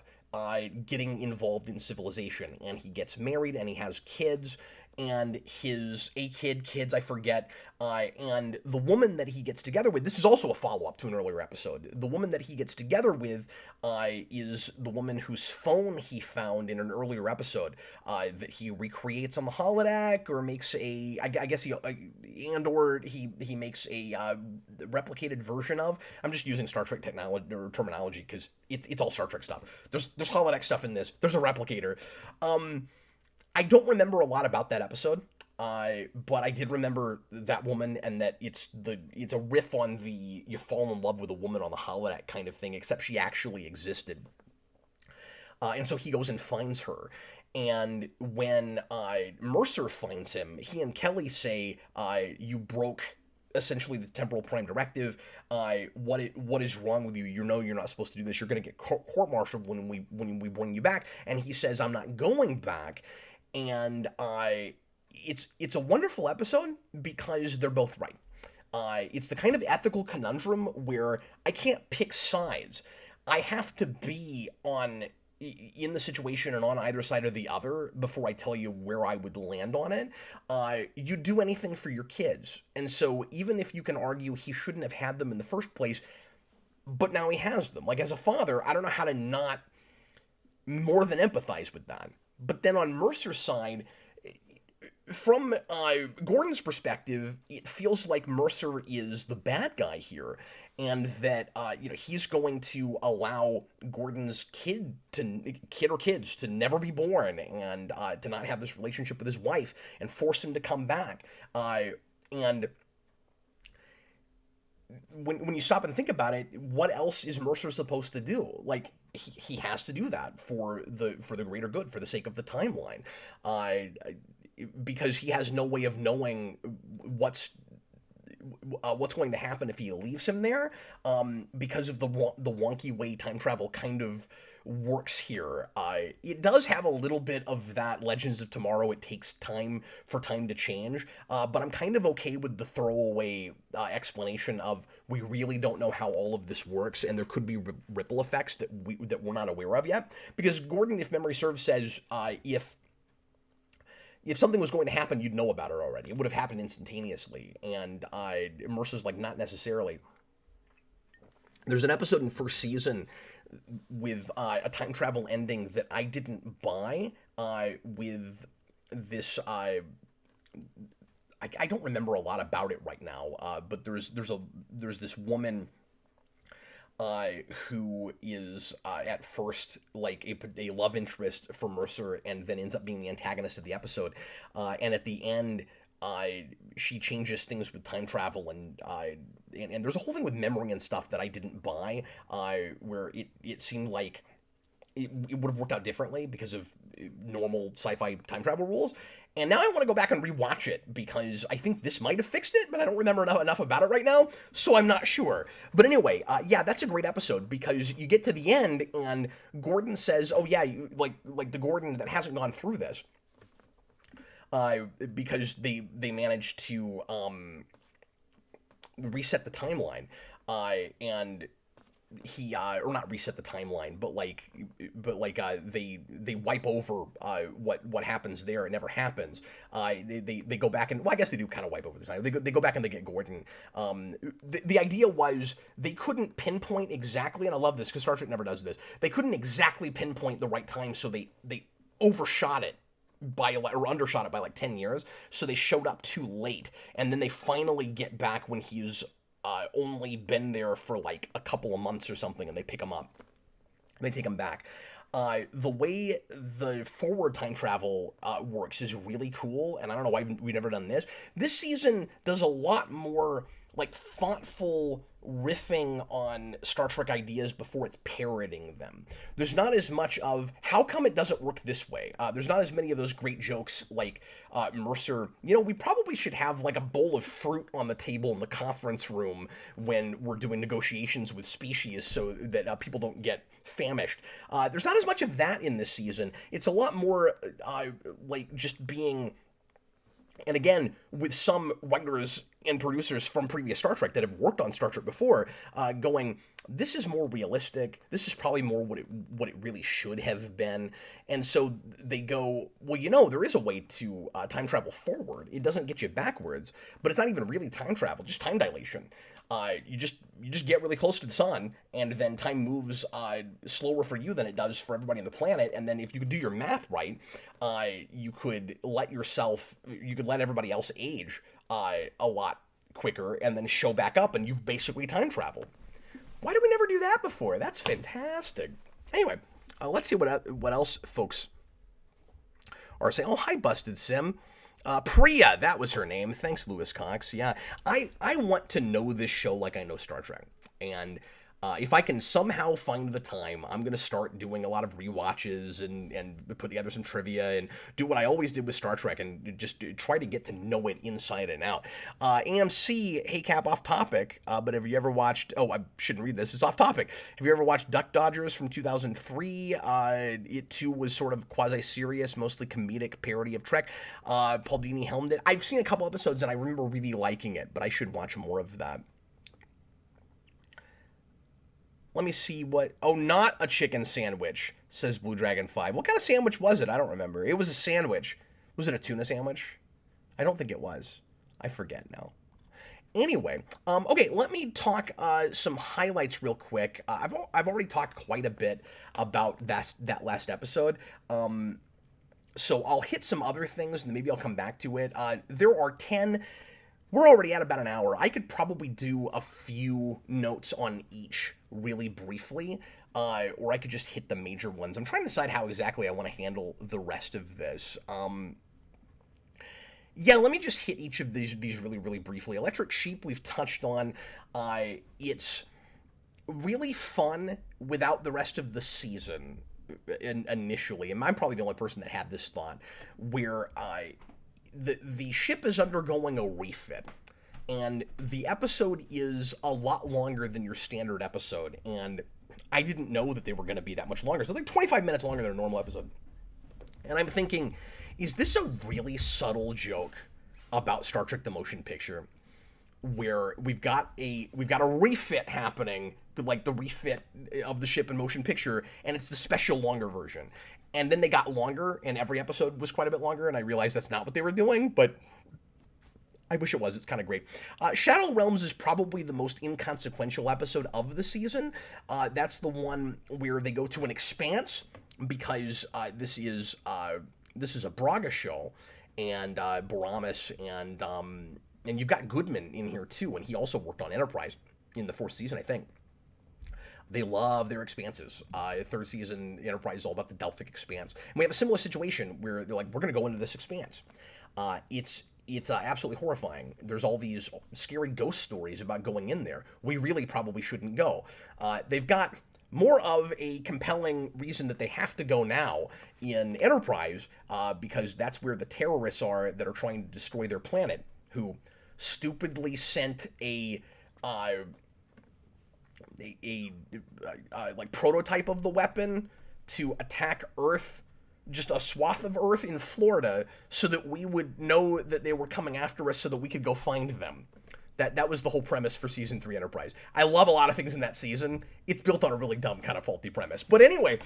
getting involved in civilization, and he gets married, and he has kids, and kids, I forget, and the woman that he gets together with, this is also a follow-up to an earlier episode, the woman that he gets together with is the woman whose phone he found in an earlier episode that he recreates on the holodeck, or makes he makes a replicated version of. I'm just using Star Trek technology or terminology because it's all Star Trek stuff. There's holodeck stuff in this. There's a replicator. I don't remember a lot about that episode, but I did remember that woman, and that it's a riff on the you fall in love with a woman on the holodeck kind of thing, except she actually existed. And so he goes and finds her. And when Mercer finds him, he and Kelly say, you broke essentially the temporal prime directive. What is wrong with you? You know you're not supposed to do this. You're going to get court-martialed when we bring you back. And he says, I'm not going back. and it's a wonderful episode because they're both right. It's the kind of ethical conundrum where I can't pick sides. I have to be in the situation and on either side or the other before I tell you where I would land on it. You do anything for your kids, and so even if you can argue he shouldn't have had them in the first place, but now he has them. Like, as a father, I don't know how to not more than empathize with that. But then on Mercer's side, from Gordon's perspective, it feels like Mercer is the bad guy here, and that he's going to allow Gordon's kid or kids to never be born, and to not have this relationship with his wife, and force him to come back. And when you stop and think about it, what else is Mercer supposed to do? Like, he has to do that for the greater good, for the sake of the timeline, because he has no way of knowing what's going to happen if he leaves him there, because of the wonky way time travel kind of works here. It does have a little bit of that Legends of Tomorrow, it takes time for time to change, but I'm kind of okay with the throwaway explanation of we really don't know how all of this works, and there could be ripple effects that we're not aware of yet, because Gordon, if memory serves, says if something was going to happen, you'd know about it already. It would have happened instantaneously, and Mercer's like, not necessarily. There's an episode in first season with a time travel ending that I didn't buy, with this, I don't remember a lot about it right now, but there's this woman who is at first like a love interest for Mercer, and then ends up being the antagonist of the episode, and at the end she changes things with time travel, and there's a whole thing with memory and stuff that I didn't buy, where it seemed like it would have worked out differently because of normal sci-fi time travel rules. And now I want to go back and rewatch it, because I think this might have fixed it, but I don't remember enough about it right now, so I'm not sure. But anyway, yeah, that's a great episode, because you get to the end, and Gordon says, oh yeah, like the Gordon that hasn't gone through this, because they managed to reset the timeline, and he or not reset the timeline, but they wipe over what happens there. It never happens. They go back and, well, I guess they do kind of wipe over the time. They go back and they get Gordon. The idea was they couldn't pinpoint exactly, and I love this because Star Trek never does this. They couldn't exactly pinpoint the right time, so they overshot it or undershot it by like 10 years. So they showed up too late, and then they finally get back when he's only been there for like a couple of months or something, and they pick him up. They take him back. The way the forward time travel works is really cool, and I don't know why we've never done this. This season does a lot more like thoughtful riffing on Star Trek ideas before it's parroting them. There's not as much of, how come it doesn't work this way? There's not as many of those great jokes like Mercer, we probably should have like a bowl of fruit on the table in the conference room when we're doing negotiations with species so that people don't get famished. There's not as much of that in this season. It's a lot more like just being, and again, with some writers and producers from previous Star Trek that have worked on Star Trek before, going, this is more realistic. This is probably more what it really should have been. And so they go, well, there is a way to time travel forward. It doesn't get you backwards, but it's not even really time travel, just time dilation. You just get really close to the sun, and then time moves slower for you than it does for everybody on the planet. And then if you could do your math right, you could let everybody else age a lot quicker, and then show back up, and you've basically time traveled. Why did we never do that before? That's fantastic. Anyway, let's see what else folks are saying. Oh, hi, Busted Sim. Priya, that was her name. Thanks, Lewis Cox. Yeah, I want to know this show like I know Star Trek. And If I can somehow find the time, I'm going to start doing a lot of rewatches and put together some trivia and do what I always did with Star Trek and just try to get to know it inside and out. AMC, hey Cap, off topic, but have you ever watched, oh, I shouldn't read this, it's off topic. Have you ever watched Duck Dodgers from 2003? It too was sort of quasi-serious, mostly comedic parody of Trek. Paul Dini helmed it. I've seen a couple episodes and I remember really liking it, but I should watch more of that. Let me see what... Oh, not a chicken sandwich, says Blue Dragon 5. What kind of sandwich was it? I don't remember. It was a sandwich. Was it a tuna sandwich? I don't think it was. I forget now. Anyway, okay, let me talk some highlights real quick. I've already talked quite a bit about that last episode. So I'll hit some other things, and maybe I'll come back to it. There are 10... We're already at about an hour. I could probably do a few notes on each really briefly, or I could just hit the major ones. I'm trying to decide how exactly I want to handle the rest of this. Yeah, let me just hit each of these really, really briefly. Electric Sheep, we've touched on. It's really fun without the rest of the season initially, and I'm probably the only person that had this thought, where the ship is undergoing a refit, and the episode is a lot longer than your standard episode, and I didn't know that they were going to be that much longer. So they're 25 minutes longer than a normal episode. And I'm thinking, is this a really subtle joke about Star Trek the Motion Picture, where we've got a refit happening, like the refit of the ship in Motion Picture, and it's the special longer version. And then they got longer, and every episode was quite a bit longer, and I realized that's not what they were doing, but I wish it was. It's kind of great. Shadow Realms is probably the most inconsequential episode of the season. That's the one where they go to an expanse, because this is a Braga show, and Boramis, and you've got Goodman in here too, and he also worked on Enterprise in the 4th season, I think. They love their expanses. 3rd season, Enterprise is all about the Delphic expanse. And we have a similar situation where they're like, we're going to go into this expanse. It's absolutely horrifying. There's all these scary ghost stories about going in there. We really probably shouldn't go. They've got more of a compelling reason that they have to go now in Enterprise, because that's where the terrorists are that are trying to destroy their planet, who stupidly sent a like prototype of the weapon to attack Earth, just a swath of Earth in Florida, so that we would know that they were coming after us, so that we could go find them. That was the whole premise for Season 3 Enterprise. I love a lot of things in that season. It's built on a really dumb, kind of faulty premise. But anyway,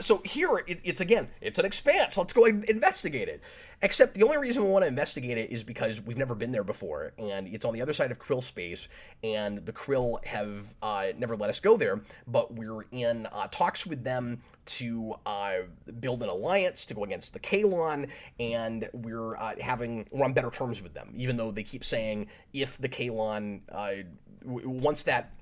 so here, it's an expanse. Let's go investigate it. Except the only reason we want to investigate it is because we've never been there before, and it's on the other side of Krill space, and the Krill have never let us go there, but we're in talks with them to build an alliance to go against the Kaelon, and we're on better terms with them, even though they keep saying if the Kaelon, once that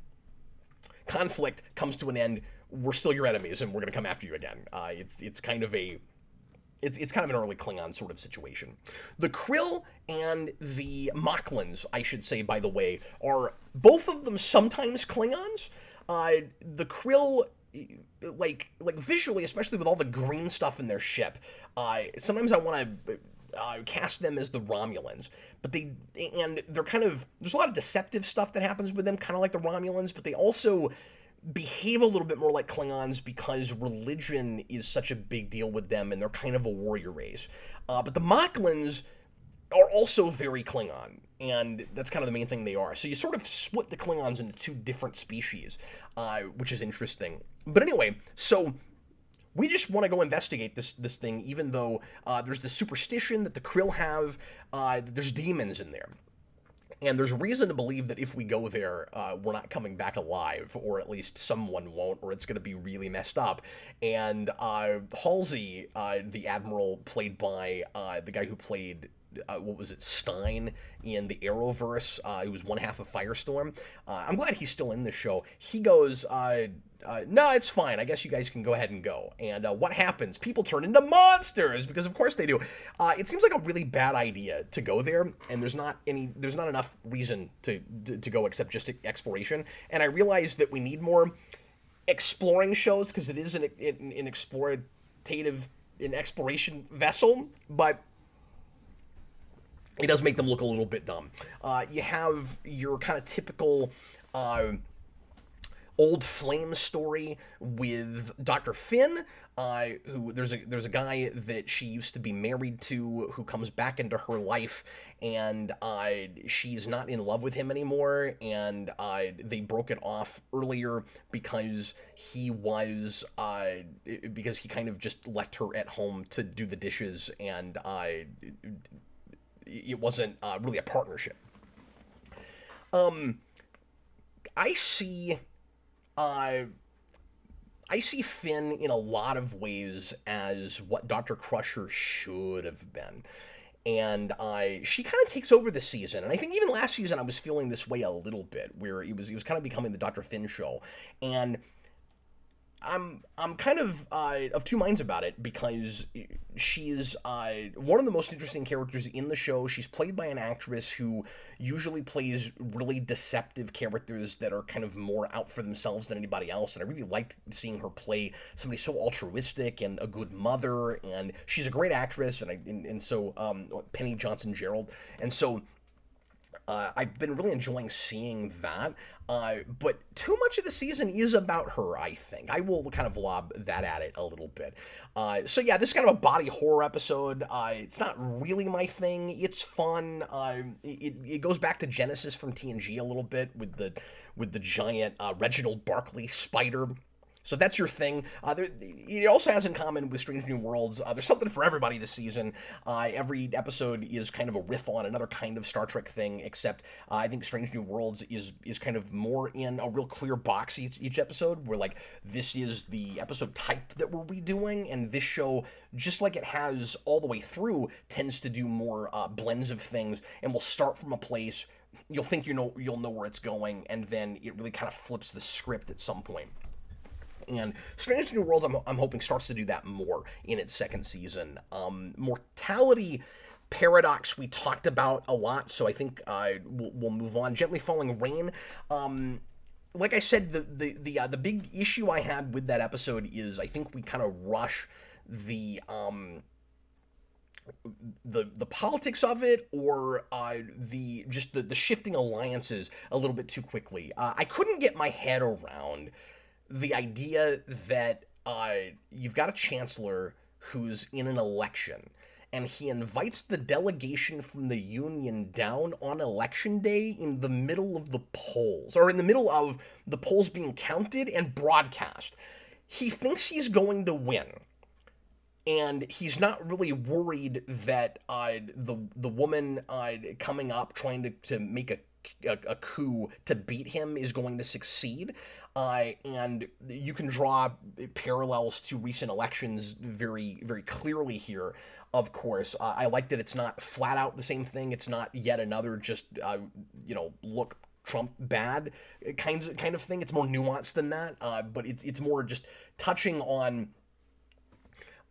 conflict comes to an end, we're still your enemies and we're going to come after you again. It's kind of an early Klingon sort of situation. The Krill and the Moclans, I should say, by the way, are both of them sometimes Klingons. The Krill, like visually, especially with all the green stuff in their ship, sometimes I want to cast them as the Romulans, but they're kind of, there's a lot of deceptive stuff that happens with them, kind of like the Romulans, but they also behave a little bit more like Klingons because religion is such a big deal with them, and they're kind of a warrior race. But the Moclans are also very Klingon, and that's kind of the main thing they are. So you sort of split the Klingons into two different species, which is interesting. But anyway, so we just want to go investigate this thing, even though there's the superstition that the Krill have, there's demons in there. And there's reason to believe that if we go there, we're not coming back alive, or at least someone won't, or it's going to be really messed up. And Halsey, the Admiral, played by the guy who played, Stein in the Arrowverse, who was one half of Firestorm. I'm glad he's still in this show. He goes, no, it's fine. I guess you guys can go ahead and go. And what happens? People turn into monsters because, of course, they do. It seems like a really bad idea to go there, and there's not enough reason to go except just exploration. And I realized that we need more exploring shows because it is an exploration vessel, but it does make them look a little bit dumb. You have your kind of typical old flame story with Dr. Finn, who there's a guy that she used to be married to who comes back into her life, and she's not in love with him anymore, and they broke it off earlier because he kind of just left her at home to do the dishes, and it wasn't really a partnership. I see Finn in a lot of ways as what Dr. Crusher should have been. And she kind of takes over the season. And I think even last season I was feeling this way a little bit, where it was kind of becoming the Dr. Finn show. And I'm kind of two minds about it, because she's one of the most interesting characters in the show. She's played by an actress who usually plays really deceptive characters that are kind of more out for themselves than anybody else, and I really liked seeing her play somebody so altruistic and a good mother, and she's a great actress, and so Penny Johnson-Gerald, and so I've been really enjoying seeing that, but too much of the season is about her, I think. I will kind of lob that at it a little bit. So yeah, this is kind of a body horror episode. It's not really my thing. It's fun. It goes back to Genesis from TNG a little bit with the giant Reginald Barkley spider. So if that's your thing. It also has in common with Strange New Worlds. There's something for everybody this season. Every episode is kind of a riff on another kind of Star Trek thing, except I think Strange New Worlds is kind of more in a real clear box each episode, where like this is the episode type that we're redoing, and this show, just like it has all the way through, tends to do more blends of things, and will start from a place. You'll think you'll know where it's going, and then it really kind of flips the script at some point. And Strange New Worlds, I'm hoping, starts to do that more in its second season. Mortality Paradox we talked about a lot, so I think we'll move on. Gently Falling Rain. Like I said, the big issue I had with that episode is I think we kind of rush the politics of it, or the shifting alliances a little bit too quickly. I couldn't get my head around the idea that you've got a chancellor who's in an election, and he invites the delegation from the Union down on election day in the middle of the polls, or in the middle of the polls being counted and broadcast. He thinks he's going to win, and he's not really worried that the woman coming up trying to make a coup to beat him is going to succeed. And you can draw parallels to recent elections very, very clearly here, of course. I like that it's not flat out the same thing. It's not yet another just, look Trump bad kind of thing. It's more nuanced than that, but it's more just touching on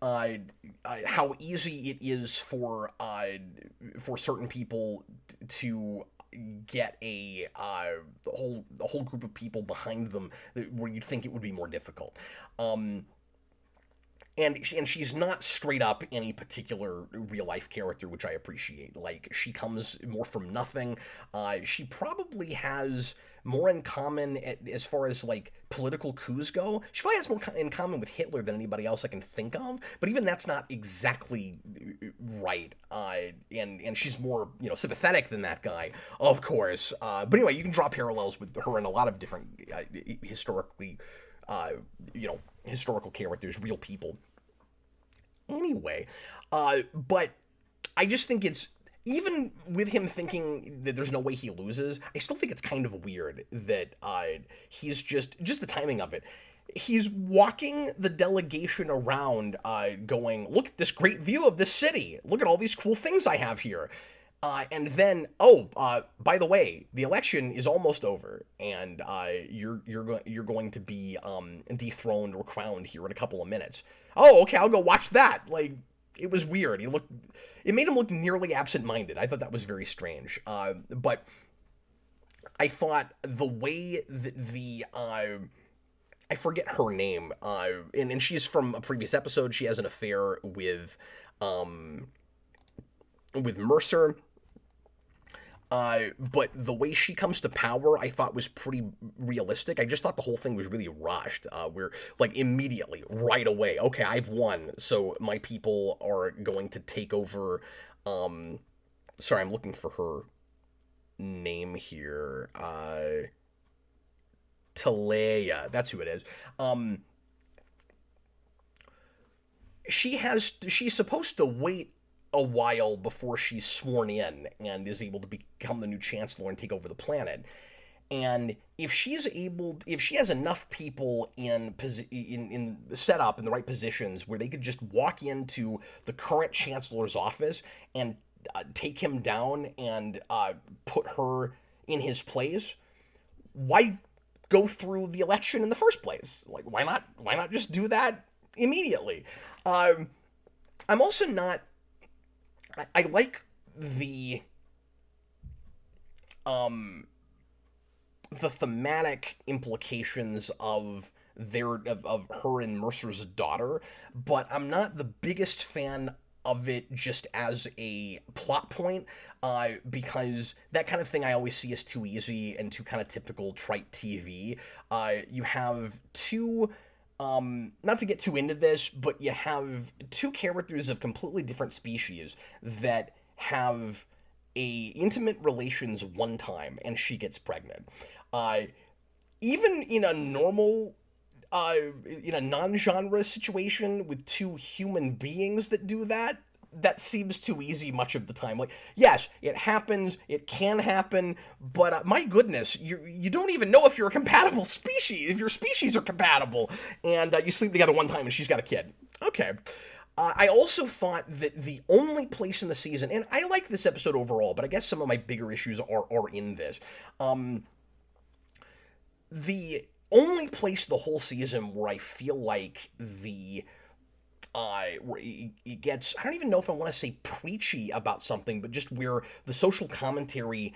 how easy it is for certain people to get a whole group of people behind them where you'd think it would be more difficult. And she's not straight up any particular real life character, which I appreciate. Like, she comes more from nothing. She probably has more in common as far as like political coups go. She probably has more in common with Hitler than anybody else I can think of. But even that's not exactly right. And she's more sympathetic than that guy, of course. But anyway, you can draw parallels with her and a lot of different historical characters, real people. Anyway, but I just think it's, even with him thinking that there's no way he loses, I still think it's kind of weird that he's just the timing of it. He's walking the delegation around going, look at this great view of this city. Look at all these cool things I have here. And then, by the way, the election is almost over, and you're going to be dethroned or crowned here in a couple of minutes. Oh, okay, I'll go watch that. Like, it was weird. It made him look nearly absent-minded. I thought that was very strange. But I thought the way that I forget her name, and she's from a previous episode. She has an affair with Mercer. But the way she comes to power, I thought was pretty realistic. I just thought the whole thing was really rushed. We're like immediately, right away. Okay, I've won, so my people are going to take over. Sorry, I'm looking for her name here. Talea, that's who it is. She's supposed to wait a while before she's sworn in and is able to become the new chancellor and take over the planet. And if she has enough people in set up in the right positions where they could just walk into the current chancellor's office and take him down and put her in his place, why go through the election in the first place? Like, why not just do that immediately? I'm also not. I like the thematic implications of her and Mercer's daughter, but I'm not the biggest fan of it just as a plot point, because that kind of thing I always see as too easy and too kind of typical trite TV. You have two. Not to get too into this, but you have two characters of completely different species that have intimate relations one time, and she gets pregnant. Even in a normal, in a non-genre situation with two human beings that do that, that seems too easy much of the time. Like, yes, it happens, it can happen, but my goodness, you don't even know if you're a compatible species, if your species are compatible, and you sleep together one time and she's got a kid. Okay. I also thought that the only place in the season, and I like this episode overall, but I guess some of my bigger issues are in this. The only place the whole season where I feel like where it gets, I don't even know if I want to say preachy about something, but just where the social commentary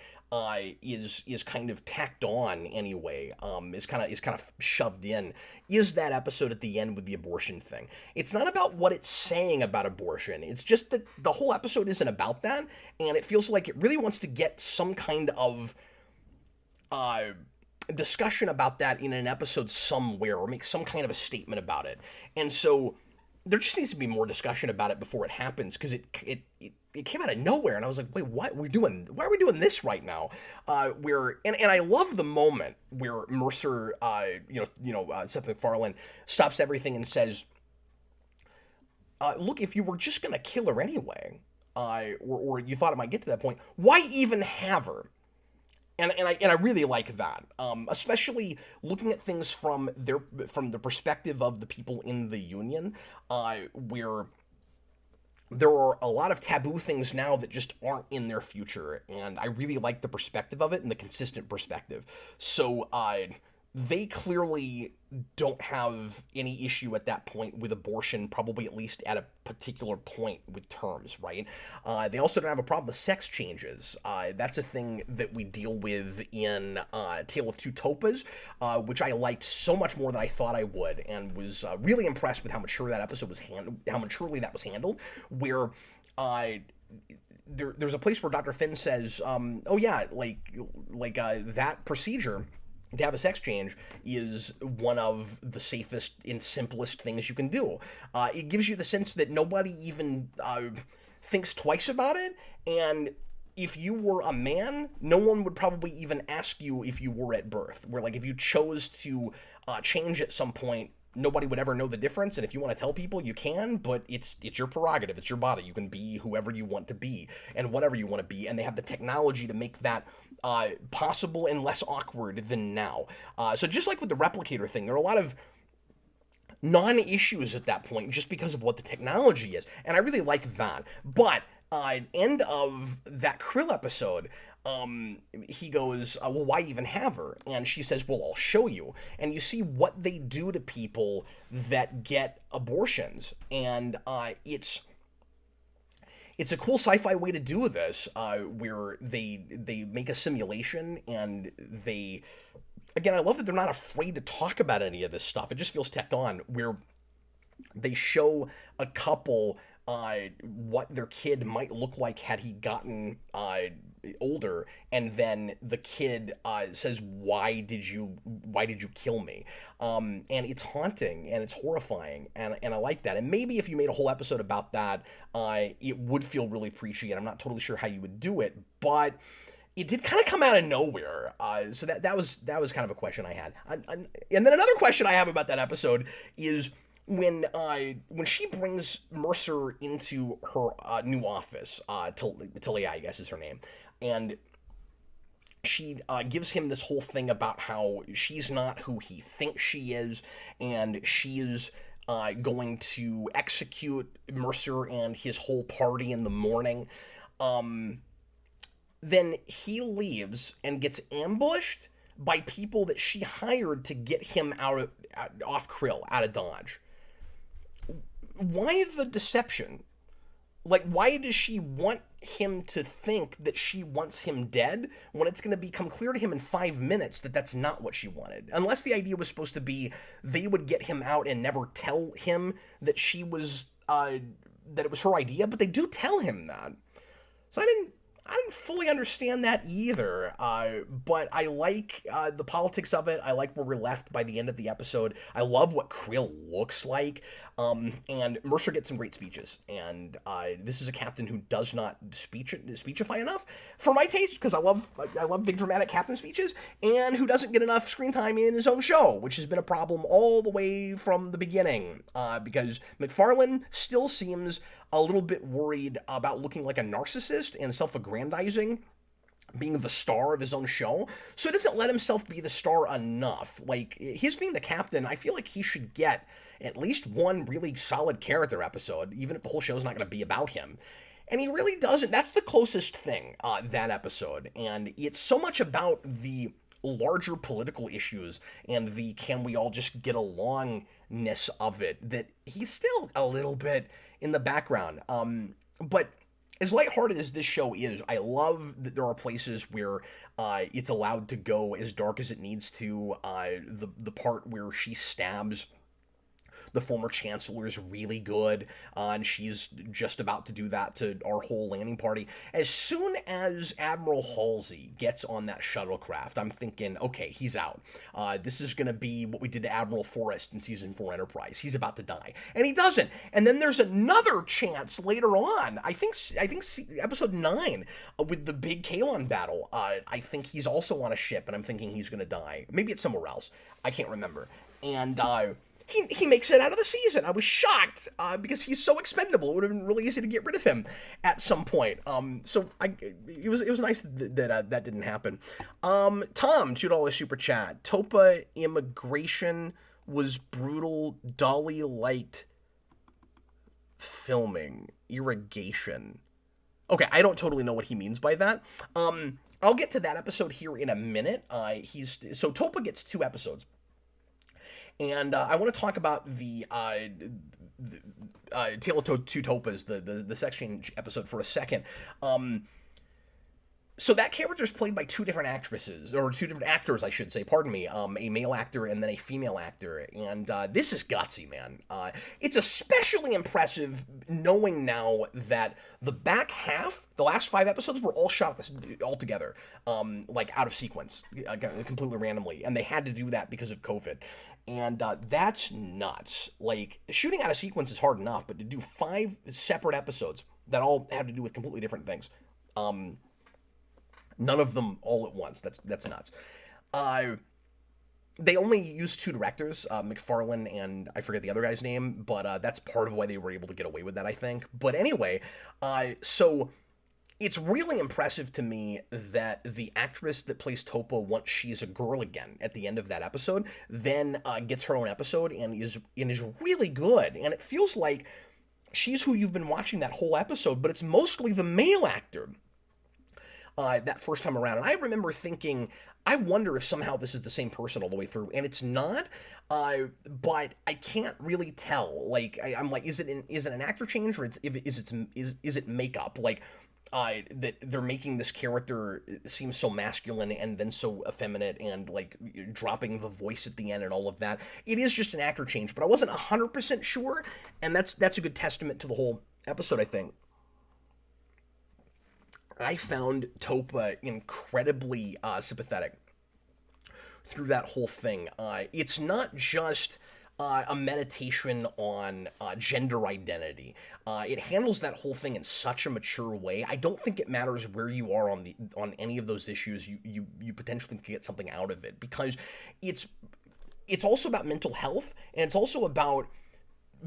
is kind of tacked on anyway, is kind of shoved in, is that episode at the end with the abortion thing. It's not about what it's saying about abortion. It's just that the whole episode isn't about that, and it feels like it really wants to get some kind of discussion about that in an episode somewhere, or make some kind of a statement about it. And so there just needs to be more discussion about it before it happens, because it came out of nowhere, and I was like, wait, what are we doing? Why are we doing this right now? And I love the moment where Mercer, Seth MacFarlane stops everything and says, look, if you were just gonna kill her anyway, or you thought it might get to that point, why even have her? And I really like that, especially looking at things from the perspective of the people in the Union, where there are a lot of taboo things now that just aren't in their future, and I really like the perspective of it and the consistent perspective. So they clearly don't have any issue at that point with abortion, probably at least at a particular point with terms, right? They also don't have a problem with sex changes. That's a thing that we deal with in Tale of Two Topas, which I liked so much more than I thought I would, and was really impressed with how mature that episode was how maturely that was handled, where there's a place where Dr. Finn says, oh yeah, that procedure to have a sex change is one of the safest and simplest things you can do. It gives you the sense that nobody even thinks twice about it, and if you were a man, no one would probably even ask you if you were at birth. Where, like, if you chose to change at some point, nobody would ever know the difference, and if you want to tell people, you can, but it's your prerogative, it's your body. You can be whoever you want to be, and whatever you want to be, and they have the technology to make that possible and less awkward than now. So just like with the replicator thing, there are a lot of non-issues at that point just because of what the technology is, and I really like that. But end of that Krill episode, he goes, well, why even have her? And she says, well, I'll show you. And you see what they do to people that get abortions. And it's a cool sci-fi way to do this, where they make a simulation, and they, again, I love that they're not afraid to talk about any of this stuff. It just feels tacked on, where they show a couple what their kid might look like had he gotten older, and then the kid says, why did you kill me? And it's haunting, and it's horrifying, and I like that. And maybe if you made a whole episode about that, it would feel really preachy, and I'm not totally sure how you would do it, but it did kind of come out of nowhere. So that was kind of a question I had. And then another question I have about that episode is when she brings Mercer into her new office, Talia, I guess is her name, and she gives him this whole thing about how she's not who he thinks she is, and she is going to execute Mercer and his whole party in the morning. Then he leaves and gets ambushed by people that she hired to get him off Krill, out of Dodge. Why the deception? Like, why does she want him to think that she wants him dead when it's going to become clear to him in 5 minutes that that's not what she wanted? Unless the idea was supposed to be they would get him out and never tell him that she was, that it was her idea, but they do tell him that. So I didn't fully understand that either, but I like the politics of it. I like where we're left by the end of the episode. I love what Krill looks like, and Mercer gets some great speeches, and this is a captain who does not speechify enough for my taste, because I love big dramatic captain speeches, and who doesn't get enough screen time in his own show, which has been a problem all the way from the beginning, because McFarlane still seems a little bit worried about looking like a narcissist and self-aggrandizing, being the star of his own show, so he doesn't let himself be the star enough. Like, his being the captain, I feel like he should get at least one really solid character episode, even if the whole show's not going to be about him. And he really doesn't. That's the closest thing, that episode. And it's so much about the larger political issues and the can we all just get alongness of it that he's still a little bit in the background. But as lighthearted as this show is, I love that there are places where it's allowed to go as dark as it needs to. The part where she stabs the former chancellor is really good, and she's just about to do that to our whole landing party. As soon as Admiral Halsey gets on that shuttlecraft, I'm thinking, okay, he's out. This is going to be what we did to Admiral Forrest in Season 4 Enterprise. He's about to die. And he doesn't. And then there's another chance later on, I think Episode 9, with the big Kalon battle. I think he's also on a ship, and I'm thinking he's going to die. Maybe it's somewhere else. I can't remember. And he makes it out of the season. I was shocked, because he's so expendable. It would have been really easy to get rid of him at some point. So it was nice that that didn't happen. Tom, $2 super chat. Topa immigration was brutal. Dolly liked filming. Irrigation. Okay, I don't totally know what he means by that. I'll get to that episode here in a minute. So Topa gets 2 episodes. And I want to talk about the Tale of Two Topas, the sex change episode, for a second. So that character is played by 2 different actresses, or 2 different actors, I should say, pardon me, a male actor and then a female actor, and this is gutsy, man. It's especially impressive knowing now that the back half, the last 5 episodes, were all shot all together, like out of sequence, completely randomly, and they had to do that because of COVID. And that's nuts. Like, shooting out of sequence is hard enough, but to do 5 separate episodes that all have to do with completely different things, none of them all at once. That's nuts. They only used 2 directors, McFarlane and I forget the other guy's name, but that's part of why they were able to get away with that, I think. But anyway, so it's really impressive to me that the actress that plays Topa, once she's a girl again at the end of that episode, then gets her own episode and is really good. And it feels like, she's who you've been watching that whole episode, but it's mostly the male actor that first time around. And I remember thinking, I wonder if somehow this is the same person all the way through, and it's not. But I can't really tell. Like, I'm like, is it an actor change, or is it makeup? Like, that they're making this character seem so masculine and then so effeminate, and like dropping the voice at the end and all of that. It is just an actor change, but I wasn't 100% sure, and that's a good testament to the whole episode, I think. I found Topa incredibly sympathetic through that whole thing. It's not just a meditation on gender identity. It handles that whole thing in such a mature way. I don't think it matters where you are on any of those issues. You potentially can get something out of it, because it's also about mental health, and it's also about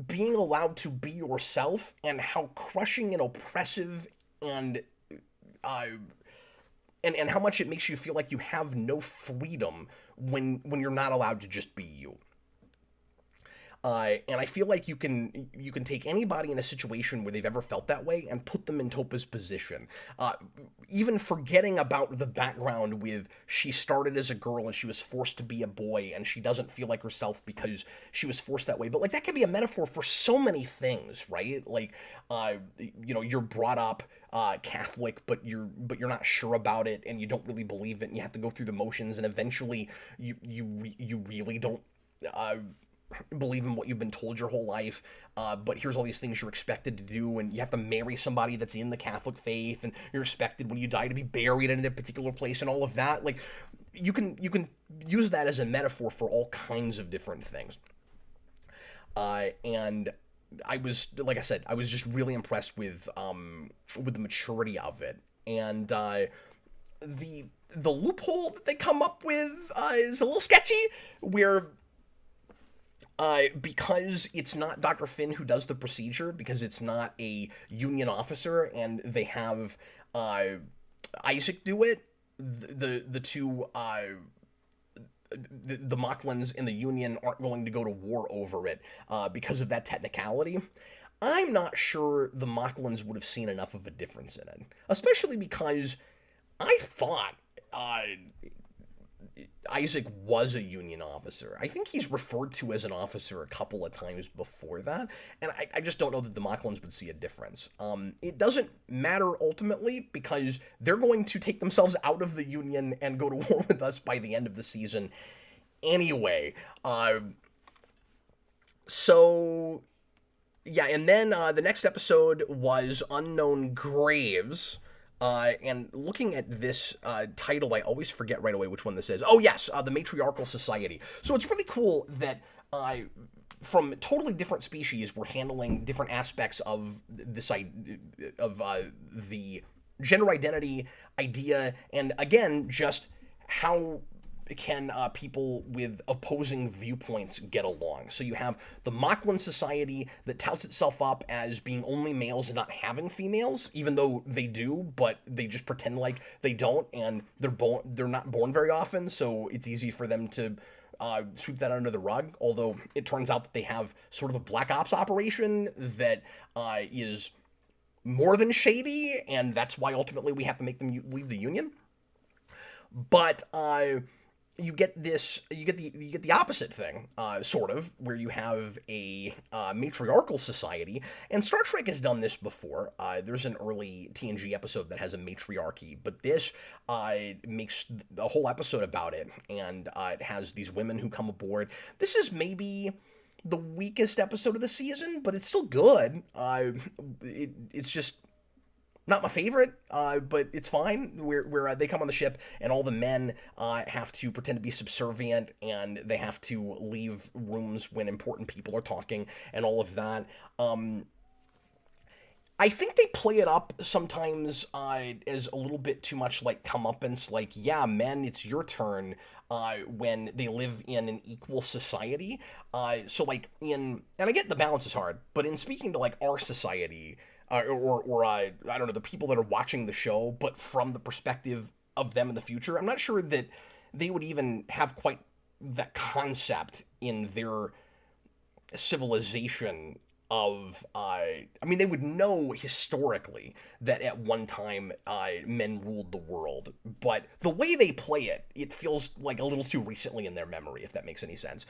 being allowed to be yourself, and how crushing and oppressive and uh, and how much it makes you feel like you have no freedom when you're not allowed to just be you. And I feel like you can take anybody in a situation where they've ever felt that way and put them in Topa's position. Even forgetting about the background with she started as a girl and she was forced to be a boy and she doesn't feel like herself because she was forced that way. But like, that can be a metaphor for so many things, right? Like, you're brought up Catholic, but you're not sure about it, and you don't really believe it, and you have to go through the motions, and eventually you really don't believe in what you've been told your whole life, but here's all these things you're expected to do, and you have to marry somebody that's in the Catholic faith, and you're expected when you die to be buried in a particular place, and all of that. Like, you can use that as a metaphor for all kinds of different things. And I was, like I said, I was just really impressed with the maturity of it, and the loophole that they come up with is a little sketchy, where because it's not Dr. Finn who does the procedure, because it's not a Union officer, and they have Isaac do it. The two the Mocklins in the Union aren't willing to go to war over it because of that technicality. I'm not sure the Mocklins would have seen enough of a difference in it, especially because I thought Isaac was a Union officer. I think he's referred to as an officer a couple of times before that, and I just don't know that the Mocklins would see a difference. It doesn't matter ultimately, because they're going to take themselves out of the Union and go to war with us by the end of the season anyway. So, yeah, and then the next episode was Unknown Graves. And looking at this title, I always forget right away which one this is. Oh, yes, the Matriarchal Society. So it's really cool that from totally different species, we're handling different aspects of this the gender identity idea, and again, just how can people with opposing viewpoints get along. So you have the Mocklin Society that touts itself up as being only males and not having females, even though they do, but they just pretend like they don't, and they're not born very often, so it's easy for them to sweep that under the rug, although it turns out that they have sort of a black ops operation that is more than shady, and that's why ultimately we have to make them leave the Union. But you get the opposite thing, sort of, where you have a matriarchal society, and Star Trek has done this before. There's an early TNG episode that has a matriarchy, but this makes a whole episode about it, and it has these women who come aboard. This is maybe the weakest episode of the season, but it's still good. It's just not my favorite, but it's fine, where they come on the ship and all the men have to pretend to be subservient, and they have to leave rooms when important people are talking and all of that. I think they play it up sometimes as a little bit too much like comeuppance, like, yeah, men, it's your turn, when they live in an equal society. So like and I get the balance is hard, but in speaking to like our society, or I don't know, the people that are watching the show, but from the perspective of them in the future, I'm not sure that they would even have quite that concept in their civilization of, I mean, they would know historically that at one time men ruled the world, but the way they play it, it feels like a little too recently in their memory, if that makes any sense.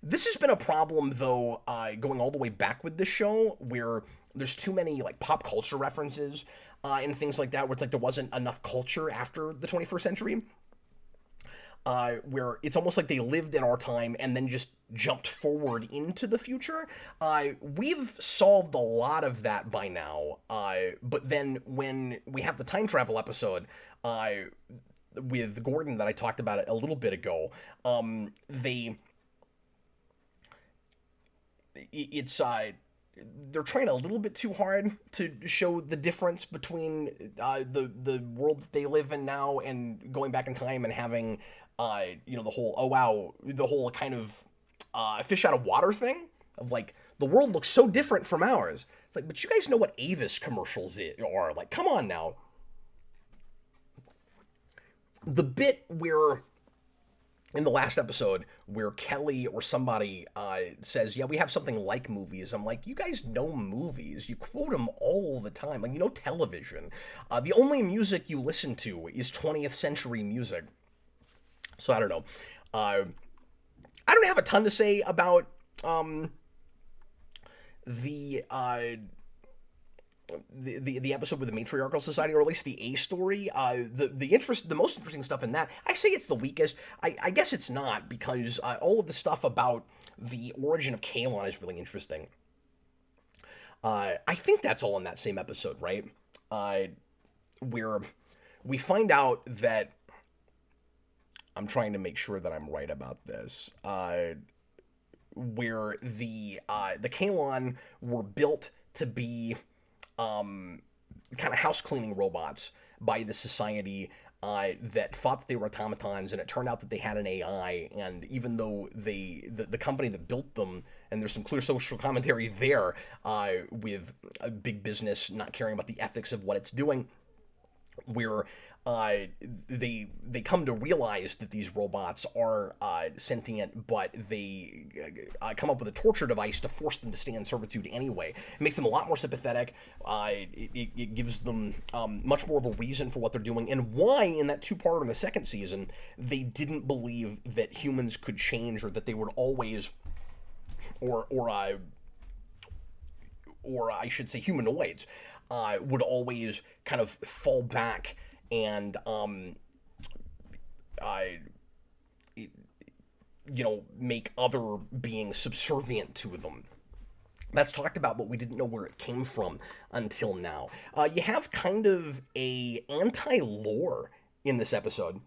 This has been a problem, though, going all the way back with this show, where there's too many, like, pop culture references and things like that, where it's like there wasn't enough culture after the 21st century, where it's almost like they lived in our time and then just jumped forward into the future. We've solved a lot of that by now, but then when we have the time travel episode with Gordon that I talked about it a little bit ago, they're trying a little bit too hard to show the difference between the world that they live in now and going back in time and having the whole kind of fish out of water thing of like the world looks so different from ours. It's like, but you guys know what Avis commercials are like. Come on now. The bit where in the last episode where Kelly or somebody says, yeah, we have something like movies. I'm like, you guys know movies. You quote them all the time. Like, you know television. The only music you listen to is 20th century music. So I don't know. I don't have a ton to say about the episode with the Matriarchal Society, or at least the A story. The most interesting stuff in that, I say it's the weakest. I guess it's not, because all of the stuff about the origin of Kalon is really interesting. I think that's all in that same episode, right? Where we find out that, I'm trying to make sure that I'm right about this, where the Kalon were built to be kind of house cleaning robots by the society that thought that they were automatons, and it turned out that they had an AI. And even though the company that built them, and there's some clear social commentary there, with a big business not caring about the ethics of what it's doing, where they come to realize that these robots are sentient, but they come up with a torture device to force them to stay in servitude anyway. It makes them a lot more sympathetic. It gives them much more of a reason for what they're doing, and why in that two-part in the second season they didn't believe that humans could change, or that they would always, or I should say humanoids would always kind of fall back and make other beings subservient to them. That's talked about, but we didn't know where it came from until now. You have kind of a anti-lore in this episode,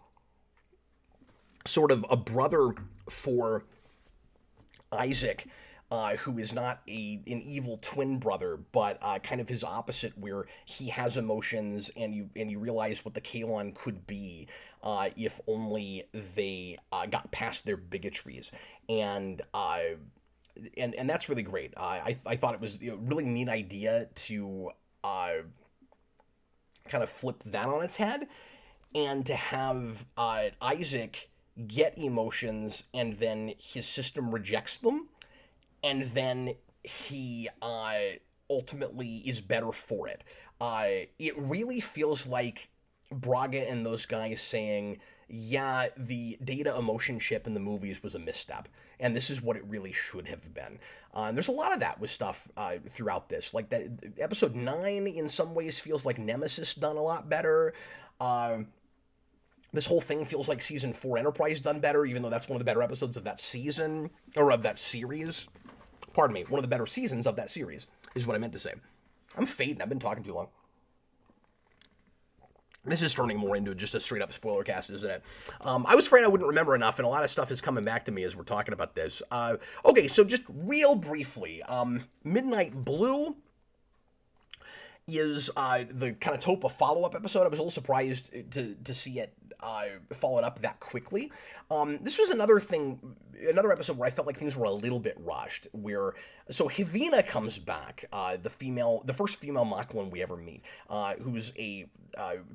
sort of a brother for Isaac, who is not an evil twin brother, but kind of his opposite, where he has emotions, and you realize what the Kalon could be if only they got past their bigotries, and that's really great. I thought it was a really neat idea to kind of flip that on its head, and to have Isaac get emotions, and then his system rejects them. And then he ultimately is better for it. It really feels like Braga and those guys saying, yeah, the data emotion chip in the movies was a misstep, and this is what it really should have been. And there's a lot of that with stuff throughout this. Like that episode 9 in some ways feels like Nemesis done a lot better. This whole thing feels like season 4 Enterprise done better, even though that's one of the better episodes of that season, or of that series. Pardon me, one of the better seasons of that series, is what I meant to say. I'm fading, I've been talking too long. This is turning more into just a straight-up spoiler cast, isn't it? I was afraid I wouldn't remember enough, and a lot of stuff is coming back to me as we're talking about this. Okay, so just real briefly, Midnight Blue is the kind of Topa follow-up episode. I was a little surprised to see it followed up that quickly. This was another episode where I felt like things were a little bit rushed. So Havina comes back, the first female Moclan we ever meet, who's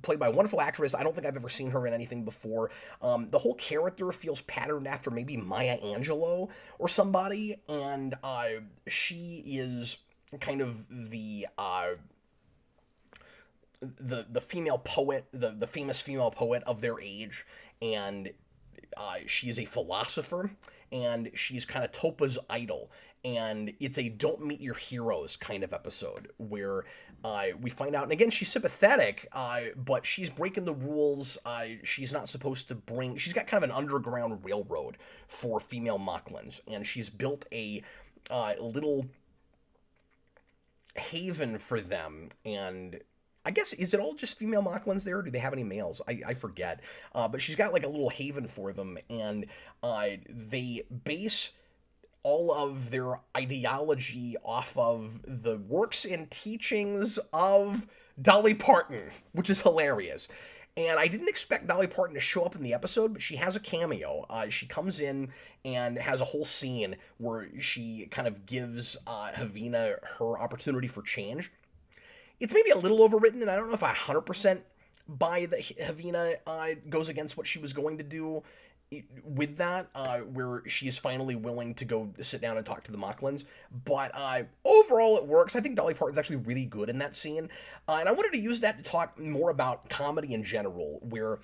played by a wonderful actress. I don't think I've ever seen her in anything before. The whole character feels patterned after maybe Maya Angelou or somebody, and she is kind of the female poet, the famous female poet of their age, and she is a philosopher, and she's kind of Topa's idol. And it's a don't meet your heroes kind of episode where we find out, and again, she's sympathetic, but she's breaking the rules. She's not supposed to she's got kind of an underground railroad for female Moclans, and she's built a little haven for them. And I guess, is it all just female Moclans there, or do they have any males? I forget. But she's got like a little haven for them, and they base all of their ideology off of the works and teachings of Dolly Parton, which is hilarious. And I didn't expect Dolly Parton to show up in the episode, but she has a cameo. She comes in and has a whole scene where she kind of gives Havina her opportunity for change. It's maybe a little overwritten, and I don't know if I 100% buy that Havina goes against what she was going to do with that, where she's finally willing to go sit down and talk to the Moclans. But overall, it works. I think Dolly Parton's actually really good in that scene. And I wanted to use that to talk more about comedy in general, where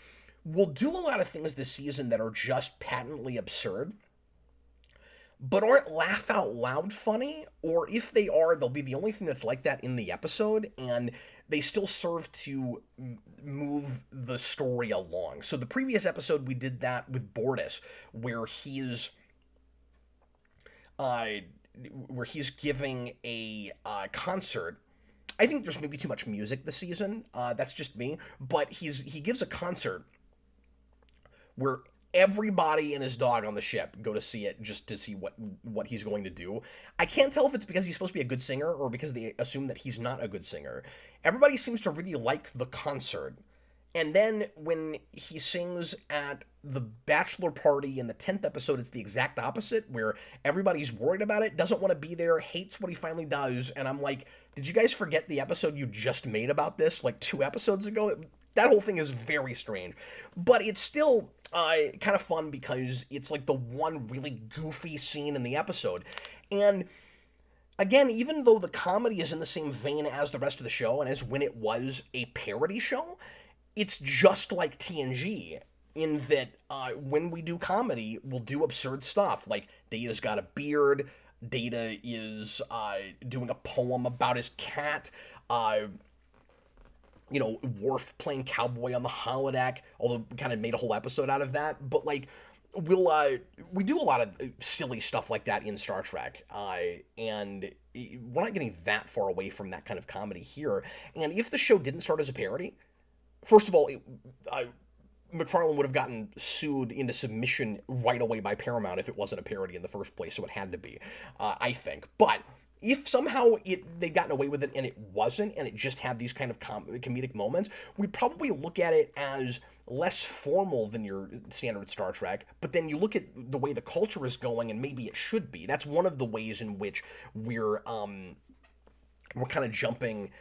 we'll do a lot of things this season that are just patently absurd, but aren't laugh out loud funny, or if they are, they'll be the only thing that's like that in the episode, and they still serve to move the story along. So the previous episode, we did that with Bortus, where he's giving a concert. I think there's maybe too much music this season. That's just me. But he gives a concert where everybody and his dog on the ship go to see it just to see what he's going to do. I can't tell if it's because he's supposed to be a good singer or because they assume that he's not a good singer. Everybody seems to really like the concert. And then when he sings at the bachelor party in the 10th episode, it's the exact opposite, where everybody's worried about it, doesn't want to be there, hates what he finally does. And I'm like, did you guys forget the episode you just made about this, like 2 episodes ago? That whole thing is very strange. But it's still kind of fun because it's like the one really goofy scene in the episode. And again, even though the comedy is in the same vein as the rest of the show, and as when it was a parody show, it's just like TNG in that when we do comedy, we'll do absurd stuff. Like Data's got a beard, Data is doing a poem about his cat, Worf playing cowboy on the holodeck, although we kind of made a whole episode out of that. But like, we do a lot of silly stuff like that in Star Trek, and we're not getting that far away from that kind of comedy here. And if the show didn't start as a parody, first of all, McFarlane would have gotten sued into submission right away by Paramount if it wasn't a parody in the first place, so it had to be, I think. But if somehow they'd gotten away with it and it wasn't, and it just had these kind of comedic moments, we'd probably look at it as less formal than your standard Star Trek, but then you look at the way the culture is going, and maybe it should be. That's one of the ways in which we're kind of jumping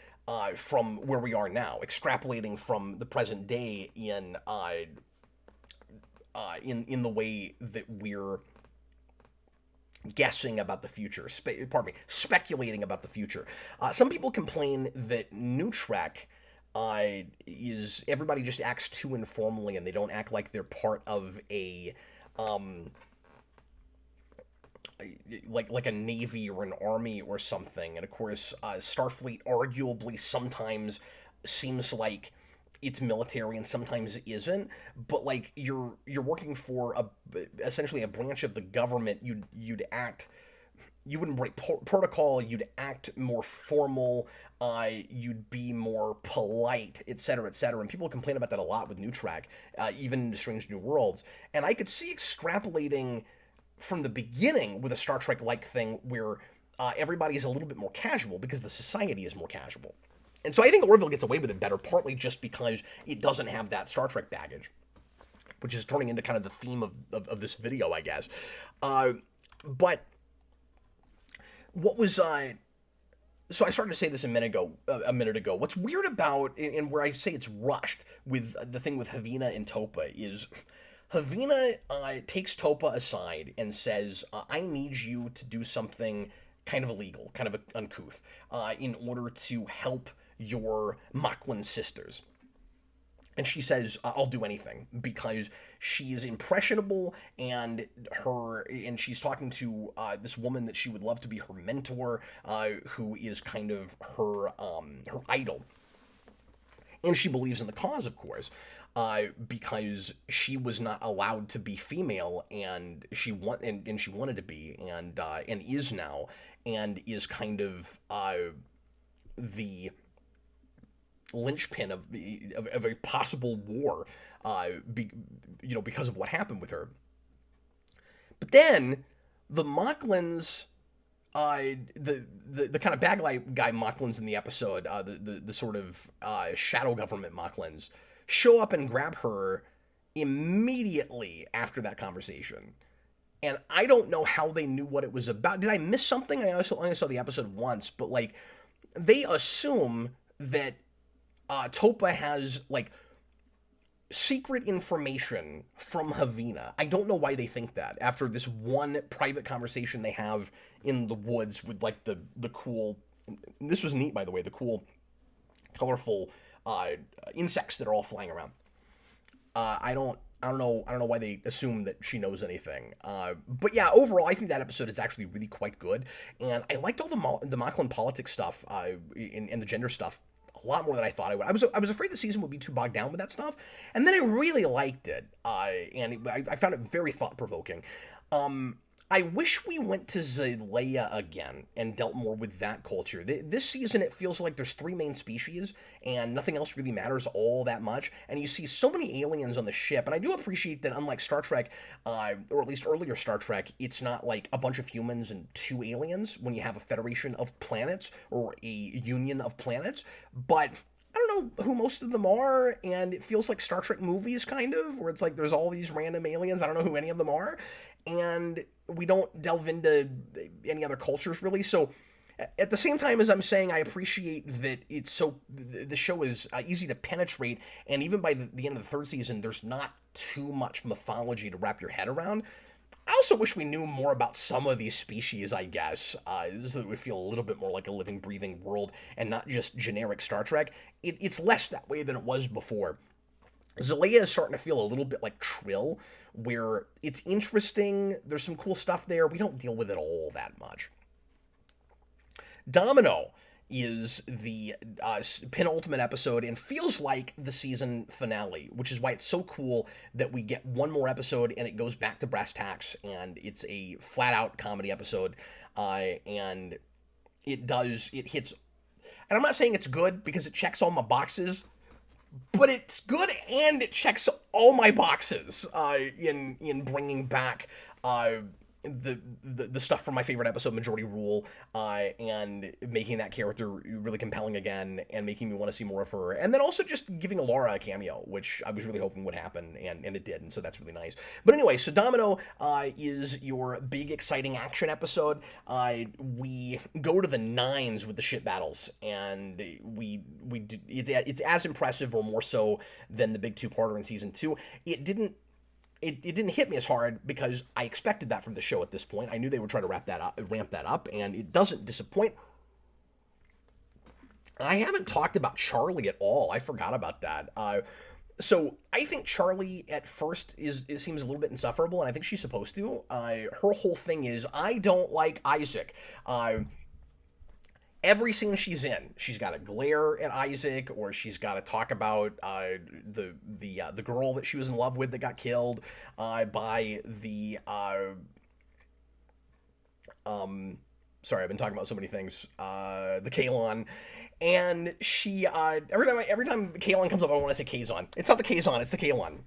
from where we are now, extrapolating from the present day in the way that we're guessing about the future, speculating about the future. Some people complain that New Trek is everybody just acts too informally, and they don't act like they're part of a like a navy or an army or something. And of course, Starfleet arguably sometimes seems like it's military and sometimes it isn't, but like you're working for essentially a branch of the government. You wouldn't break protocol, you'd act more formal, you'd be more polite, etc., etc. And people complain about that a lot with New Trek, even in Strange New Worlds. And I could see extrapolating from the beginning with a Star Trek-like thing where everybody is a little bit more casual because the society is more casual. And so I think Orville gets away with it better, partly just because it doesn't have that Star Trek baggage, which is turning into kind of the theme of this video, I guess. But what was so I started to say this a minute ago. What's weird about, and where I say it's rushed with the thing with Havina and Topa, is Havina takes Topa aside and says, I need you to do something kind of illegal, kind of uncouth, in order to help your Moclan sisters. And she says, I'll do anything, because she is impressionable, and she's talking to this woman that she would love to be her mentor, who is kind of her idol. And she believes in the cause, of course, because she was not allowed to be female, and she wanted to be, and is now, and is kind of the linchpin of a possible war, because of what happened with her. But then the Moclans, the kind of bad guy Moclans in the episode, the sort of shadow government Moclans, show up and grab her immediately after that conversation. And I don't know how they knew what it was about. Did I miss something? I only saw the episode once, but like, they assume that Topa has, like, secret information from Havina. I don't know why they think that, after this one private conversation they have in the woods with, like, the cool... This was neat, by the way, the cool, colorful insects that are all flying around. I don't know why they assume that she knows anything. But yeah, overall, I think that episode is actually really quite good, and I liked all the Moclan politics stuff, and the gender stuff a lot more than I thought I would. I was afraid the season would be too bogged down with that stuff, and then I really liked it, and I found it very thought-provoking. I wish we went to Zalea again and dealt more with that culture. This season, it feels like there's 3 main species, and nothing else really matters all that much, and you see so many aliens on the ship, and I do appreciate that, unlike Star Trek, or at least earlier Star Trek, it's not like a bunch of humans and 2 aliens when you have a federation of planets, or a union of planets, but I don't know who most of them are, and it feels like Star Trek movies, kind of, where it's like there's all these random aliens, I don't know who any of them are, and we don't delve into any other cultures, really. So at the same time as I'm saying I appreciate that the show is easy to penetrate, and even by the end of the 3rd season, there's not too much mythology to wrap your head around. I also wish we knew more about some of these species, I guess, so that it would feel a little bit more like a living, breathing world, and not just generic Star Trek. It's less that way than it was before. Zalea is starting to feel a little bit like Trill, where it's interesting, there's some cool stuff there, we don't deal with it all that much. Domino is the penultimate episode and feels like the season finale, which is why it's so cool that we get one more episode and it goes back to brass tacks, and it's a flat-out comedy episode, and it hits... And I'm not saying it's good because it checks all my boxes, but it's good, and it checks all my boxes in bringing back the stuff from my favorite episode, Majority Rule, and making that character really compelling again, and making me want to see more of her, and then also just giving Laura a cameo, which I was really hoping would happen, and it did, and so that's really nice. But anyway, so Domino is your big, exciting action episode. We go to the 9s with the ship battles, and it's as impressive or more so than the big 2-parter in season 2. It didn't hit me as hard because I expected that from the show at this point. I knew they would try to ramp that up, and it doesn't disappoint. I haven't talked about Charlie at all. I forgot about that. So I think Charlie at first seems a little bit insufferable, and I think she's supposed to. Her whole thing is, I don't like Isaac. Every scene she's in, she's got to glare at Isaac, or she's got to talk about the girl that she was in love with that got killed by the sorry, I've been talking about so many things. The Kalon, and she every time Kalon comes up, I want to say Kazon. It's not the Kazon, it's the Kalon.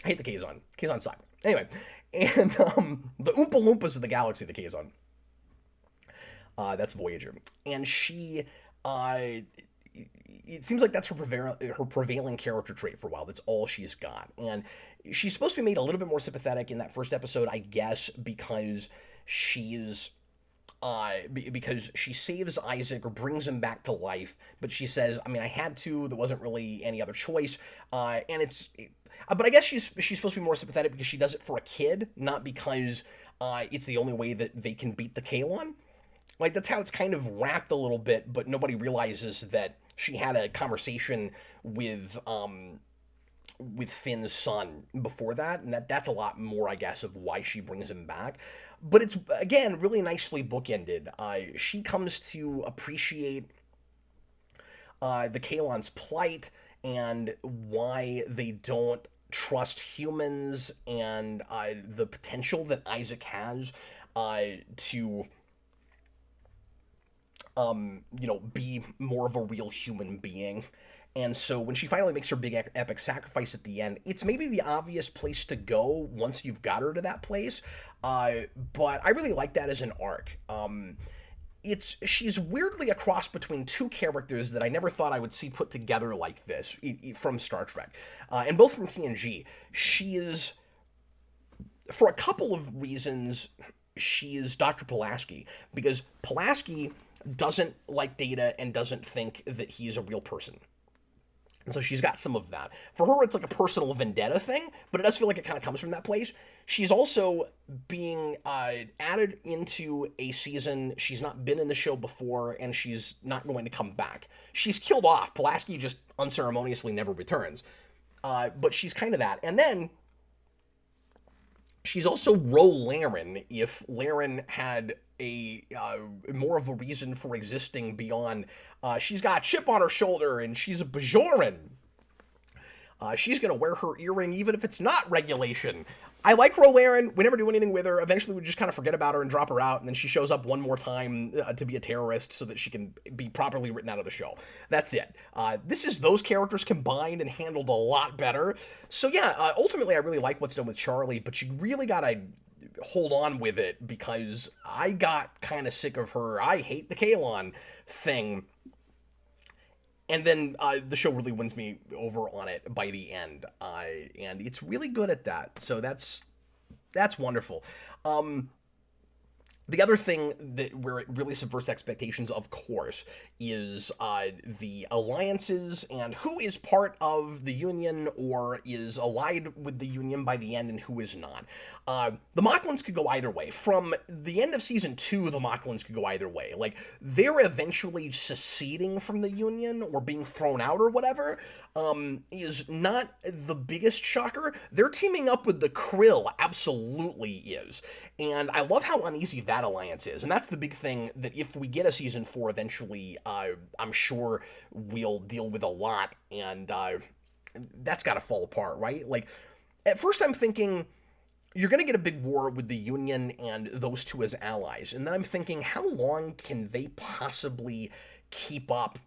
I hate the Kazon. Kazon suck. Anyway, and the Oompa Loompas of the galaxy, the Kazon. That's Voyager. And she it seems like that's her prevailing character trait for a while. That's all she's got. And she's supposed to be made a little bit more sympathetic in that first episode, I guess, because she's because she saves Isaac or brings him back to life, but she says, I mean, I had to, there wasn't really any other choice, and but I guess she's supposed to be more sympathetic because she does it for a kid, not because it's the only way that they can beat the Kalon. Like, that's how it's kind of wrapped a little bit, but nobody realizes that she had a conversation with Finn's son before that, and that's a lot more, I guess, of why she brings him back. But it's, again, really nicely bookended. She comes to appreciate the Kalon's plight and why they don't trust humans, and the potential that Isaac has to be more of a real human being. And so when she finally makes her big epic sacrifice at the end, it's maybe the obvious place to go once you've got her to that place. But I really like that as an arc. She's weirdly a cross between two characters that I never thought I would see put together like this from Star Trek, and both from TNG. She is, for a couple of reasons, she is Dr. Pulaski, because Pulaski doesn't like Data and doesn't think that he's a real person. And so she's got some of that. For her, it's like a personal vendetta thing, but it does feel like it kind of comes from that place. She's also being added into a season. She's not been in the show before, and she's not going to come back. She's killed off. Pulaski just unceremoniously never returns. But she's kind of that. And then she's also Laren, if Laren had a more of a reason for existing beyond she's got a chip on her shoulder and she's a Bajoran. She's going to wear her earring even if it's not regulation. I like Laren. We never do anything with her. Eventually we just kind of forget about her and drop her out, and then she shows up one more time to be a terrorist so that she can be properly written out of the show. That's it. This is those characters combined and handled a lot better. So yeah, ultimately I really like what's done with Charlie, but you really got to hold on with it because I got kind of sick of her I hate the Kalon thing. And then the show really wins me over on it by the end, and it's really good at that. So that's wonderful. The other thing where it really subverts expectations, of course, is the alliances and who is part of the Union or is allied with the Union by the end and who is not. The Moclans could go either way. From the end of Season 2, the Moclans could go either way. Like, they're eventually seceding from the Union or being thrown out or whatever, is not the biggest shocker. They're teaming up with the Krill, absolutely is. And I love how uneasy that alliance is. And that's the big thing that if we get a Season 4 eventually, I'm sure we'll deal with a lot. And that's got to fall apart, right? Like, at first I'm thinking, you're going to get a big war with the Union and those two as allies. And then I'm thinking, how long can they possibly keep up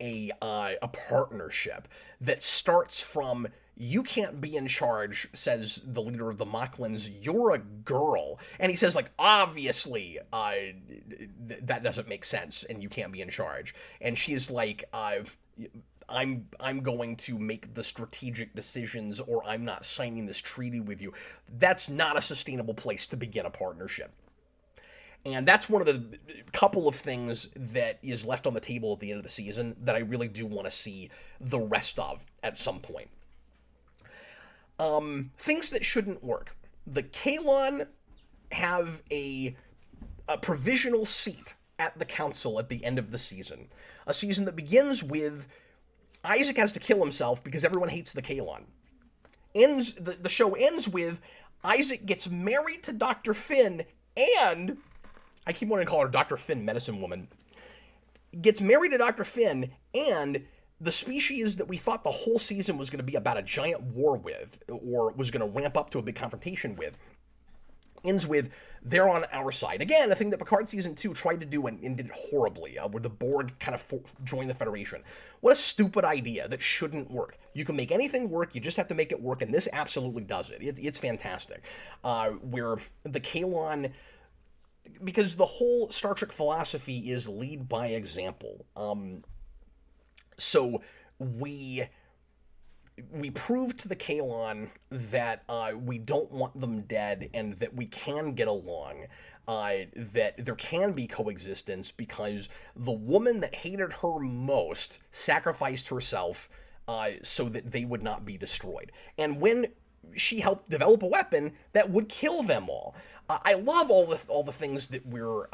a partnership that starts from, you can't be in charge, says the leader of the Moclans, you're a girl. And he says, like, obviously, that doesn't make sense, and you can't be in charge. And she's like, I'm going to make the strategic decisions, or I'm not signing this treaty with you. That's not a sustainable place to begin a partnership. And that's one of the couple of things that is left on the table at the end of the season that I really do want to see the rest of at some point. Things that shouldn't work. The Kalon have a provisional seat at the council at the end of the season. A season that begins with Isaac has to kill himself because everyone hates the Kalon. The show ends with Isaac gets married to Dr. Finn, and I keep wanting to call her Dr. Finn, Medicine Woman, gets married to Dr. Finn, and the species that we thought the whole season was going to be about a giant war with, or was going to ramp up to a big confrontation with, ends with, they're on our side. Again, a thing that Picard Season 2 tried to do and did it horribly, where the Borg kind of joined the Federation. What a stupid idea that shouldn't work. You can make anything work, you just have to make it work, and this absolutely does it. It's fantastic. Where the Kalon, because the whole Star Trek philosophy is lead by example. So we proved to the Kalon that we don't want them dead and that we can get along, that there can be coexistence because the woman that hated her most sacrificed herself so that they would not be destroyed. And when she helped develop a weapon that would kill them all. I love all the things that we're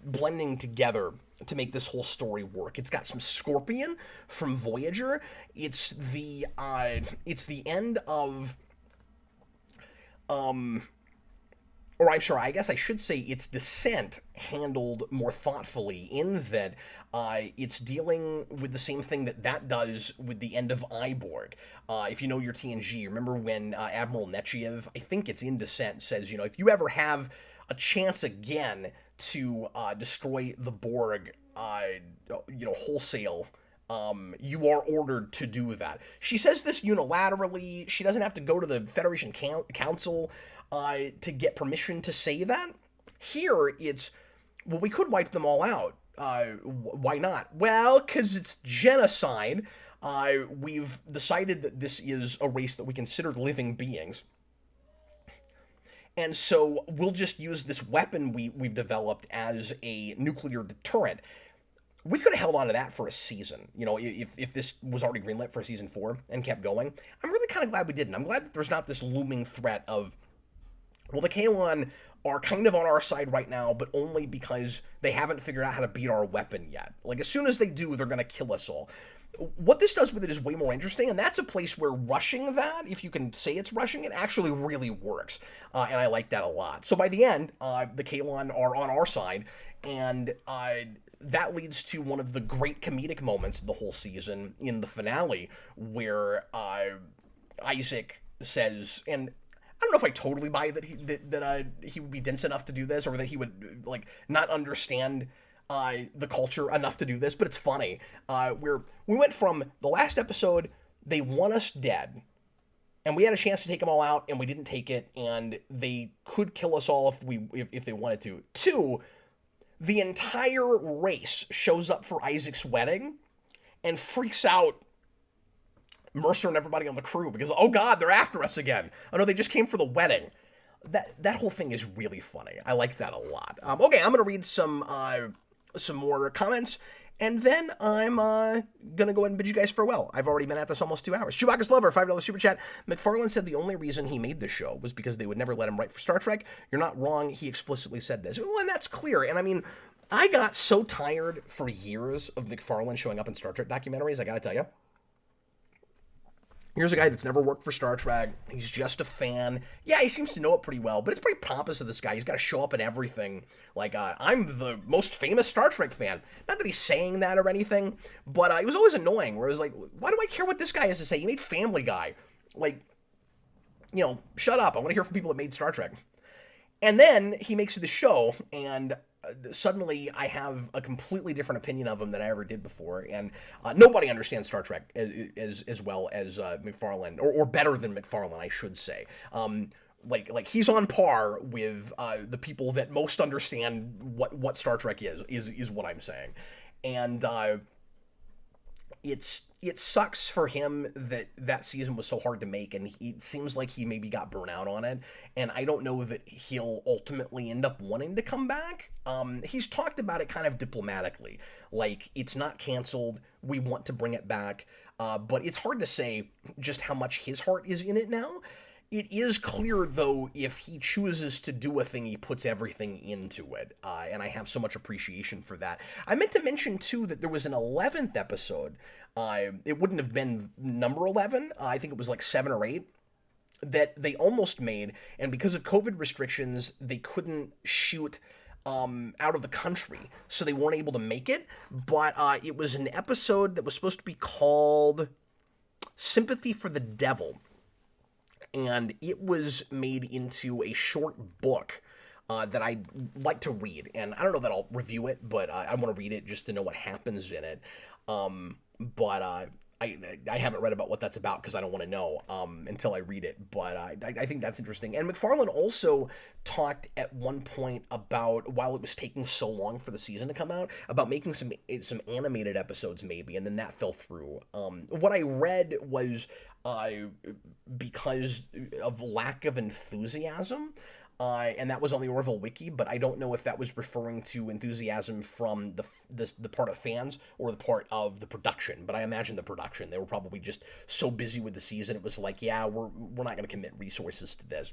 blending together to make this whole story work. It's got some Scorpion from Voyager. It's the end of or I'm sorry, I guess I should say it's Descent handled more thoughtfully in that it's dealing with the same thing that does with the end of Iborg. If you know your TNG, remember when Admiral Nechayev, I think it's in Descent, says, if you ever have a chance again to destroy the Borg, wholesale, you are ordered to do that. She says this unilaterally. She doesn't have to go to the Federation Council to get permission to say that. Here, it's, well, we could wipe them all out. Why not? Well, because it's genocide. We've decided that this is a race that we consider living beings. And so we'll just use this weapon we've developed as a nuclear deterrent. We could have held on to that for a season, if this was already greenlit for season 4 and kept going. I'm really kind of glad we didn't. I'm glad that there's not this looming threat of, well, the Kalon are kind of on our side right now, but only because they haven't figured out how to beat our weapon yet. Like, as soon as they do, they're going to kill us all. What this does with it is way more interesting, and that's a place where rushing that, if you can say it's rushing it, actually really works. And I like that a lot. So by the end, the Kalon are on our side, and that leads to one of the great comedic moments of the whole season in the finale, where Isaac says, and I don't know if I totally buy that he would be dense enough to do this, or that he would not understand the culture enough to do this, but it's funny. Where we went from the last episode, they want us dead, and we had a chance to take them all out, and we didn't take it, and they could kill us all if they wanted to the entire race shows up for Isaac's wedding and freaks out Mercer and everybody on the crew because, oh God, they're after us again. Oh no, they just came for the wedding. That whole thing is really funny. I like that a lot. Okay, I'm going to read some more comments, and then I'm going to go ahead and bid you guys farewell. I've already been at this almost 2 hours. Chewbacca's Lover, $5 Super Chat. McFarlane said the only reason he made this show was because they would never let him write for Star Trek. You're not wrong. He explicitly said this. Well, and that's clear. And I mean, I got so tired for years of McFarlane showing up in Star Trek documentaries, I got to tell you. Here's a guy that's never worked for Star Trek. He's just a fan. Yeah, he seems to know it pretty well, but it's pretty pompous of this guy. He's got to show up in everything. Like, I'm the most famous Star Trek fan. Not that he's saying that or anything, but it was always annoying, where it was like, why do I care what this guy has to say? He made Family Guy. Like, shut up. I want to hear from people that made Star Trek. And then he makes the show, and suddenly I have a completely different opinion of him than I ever did before, and nobody understands Star Trek as well as McFarlane, or better than McFarlane, I should say. Like he's on par with the people that most understand what Star Trek is what I'm saying, and it sucks for him that season was so hard to make, and it seems like he maybe got burnt out on it, and I don't know that he'll ultimately end up wanting to come back. He's talked about it kind of diplomatically, like, it's not canceled, we want to bring it back, but it's hard to say just how much his heart is in it now. It is clear, though, if he chooses to do a thing, he puts everything into it, and I have so much appreciation for that. I meant to mention, too, that there was an 11th episode. It wouldn't have been number 11. I think it was like 7 or 8, that they almost made, and because of COVID restrictions, they couldn't shoot out of the country, so they weren't able to make it, but it was an episode that was supposed to be called Sympathy for the Devil. And it was made into a short book that I'd like to read. And I don't know that I'll review it, but I want to read it just to know what happens in it. But I haven't read about what that's about because I don't want to know until I read it. But I think that's interesting. And McFarlane also talked at one point about, while it was taking so long for the season to come out, about making some animated episodes maybe, and then that fell through. What I read was because of lack of enthusiasm. And that was on the Orville wiki, but I don't know if that was referring to enthusiasm from the part of fans or the part of the production. But I imagine the production. They were probably just so busy with the season, it was like, yeah, we're not going to commit resources to this.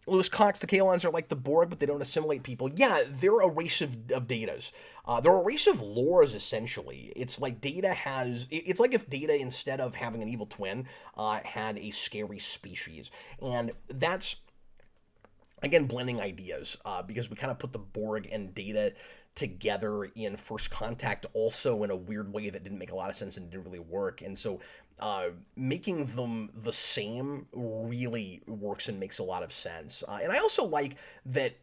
Lewis Cox, the Kaolins are like the Borg, but they don't assimilate people. Yeah, they're a race of Datas. They're a race of Lores, essentially. It's like Data has... It's like if Data, instead of having an evil twin, had a scary species. And that's, again, blending ideas, because we kind of put the Borg and Data together in First Contact also in a weird way that didn't make a lot of sense and didn't really work. And so making them the same really works and makes a lot of sense. And I also like that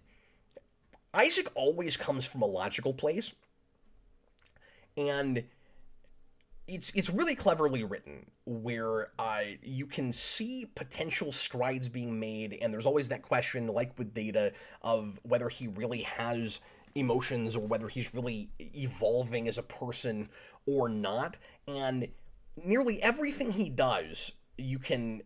Isaac always comes from a logical place, and it's really cleverly written, where you can see potential strides being made, and there's always that question, like with Data, of whether he really has emotions or whether he's really evolving as a person or not. And nearly everything he does, you can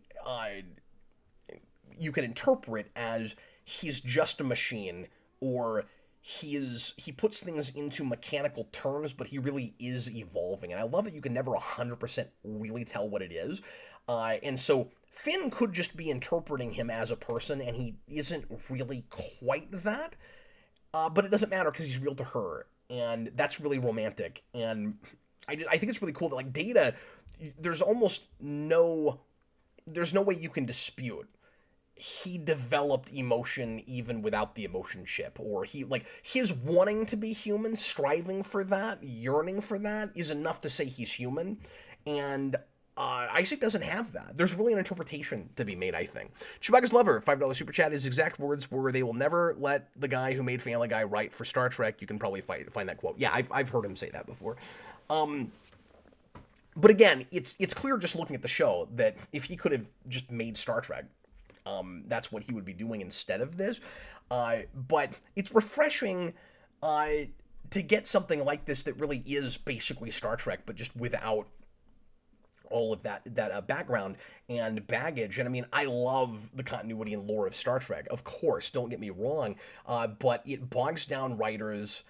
interpret as he's just a machine, or he puts things into mechanical terms, but he really is evolving. And I love that you can never 100% really tell what it is. And so Finn could just be interpreting him as a person, and he isn't really quite that. But it doesn't matter because he's real to her, and that's really romantic. And I think it's really cool that, like, Data, there's no way you can dispute he developed emotion even without the emotion chip, or his wanting to be human, striving for that, yearning for that is enough to say he's human. And Isaac doesn't have that. There's really an interpretation to be made, I think. Chewbacca's Lover, $5 super chat. His exact words were, "They will never let the guy who made Family Guy write for Star Trek." You can probably find that quote. Yeah, I've heard him say that before. But again, it's clear just looking at the show that if he could have just made Star Trek, that's what he would be doing instead of this. But it's refreshing to get something like this that really is basically Star Trek, but just without all of that background and baggage. And I mean, I love the continuity and lore of Star Trek, of course, don't get me wrong, but it bogs down writers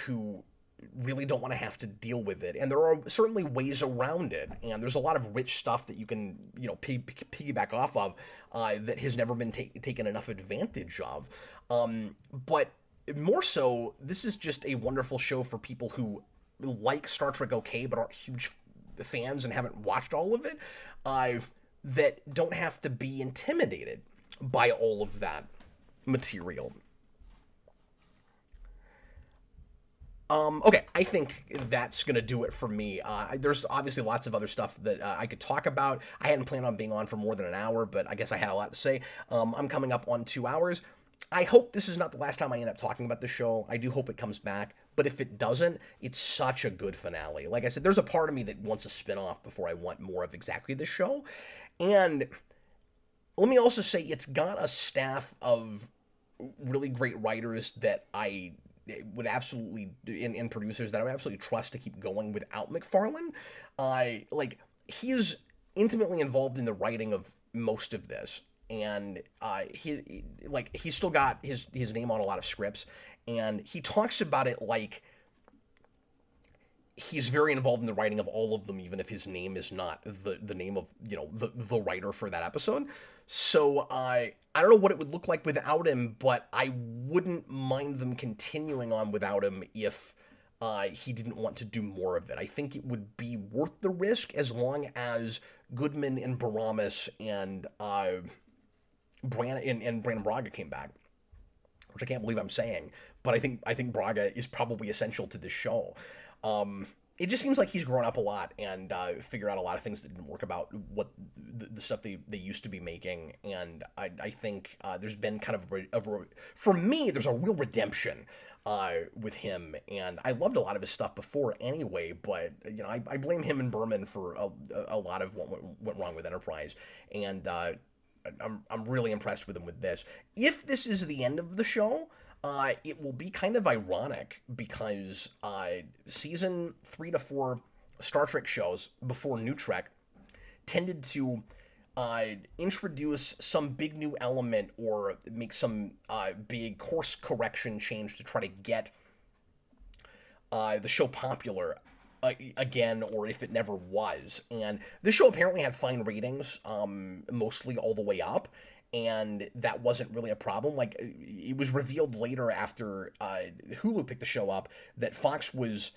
who really don't want to have to deal with it. And there are certainly ways around it, and there's a lot of rich stuff that you can, piggyback off of that has never been taken enough advantage of. But more so, this is just a wonderful show for people who like Star Trek okay, but aren't huge fans and haven't watched all of it, that don't have to be intimidated by all of that material. Okay, I think that's going to do it for me. There's obviously lots of other stuff that I could talk about. I hadn't planned on being on for more than an hour, but I guess I had a lot to say. I'm coming up on 2 hours. I hope this is not the last time I end up talking about the show. I do hope it comes back, but if it doesn't, it's such a good finale. Like I said, there's a part of me that wants a spin-off before I want more of exactly this show. And let me also say, it's got a staff of really great writers that I would absolutely, and producers that I would absolutely trust to keep going without McFarlane. He's intimately involved in the writing of most of this, and he's still got his name on a lot of scripts, and he talks about it like he's very involved in the writing of all of them, even if his name is not the name of the writer for that episode. So I don't know what it would look like without him, but I wouldn't mind them continuing on without him if he didn't want to do more of it. I think it would be worth the risk as long as Goodman and Baramis and Brandon Braga came back, which I can't believe I'm saying, but I think Braga is probably essential to this show. it just seems like he's grown up a lot and figured out a lot of things that didn't work about what the stuff they used to be making. And I think there's been kind of for me, there's a real redemption with him. And I loved a lot of his stuff before anyway, but you know, I blame him and Berman for a lot of what went wrong with Enterprise. And I'm really impressed with him with this. If this is the end of the show, it will be kind of ironic because season 3 to 4 Star Trek shows before New Trek tended to introduce some big new element or make some big course correction change to try to get the show popular again, or if it never was. And this show apparently had fine ratings, mostly all the way up, and that wasn't really a problem. Like, it was revealed later after Hulu picked the show up that Fox was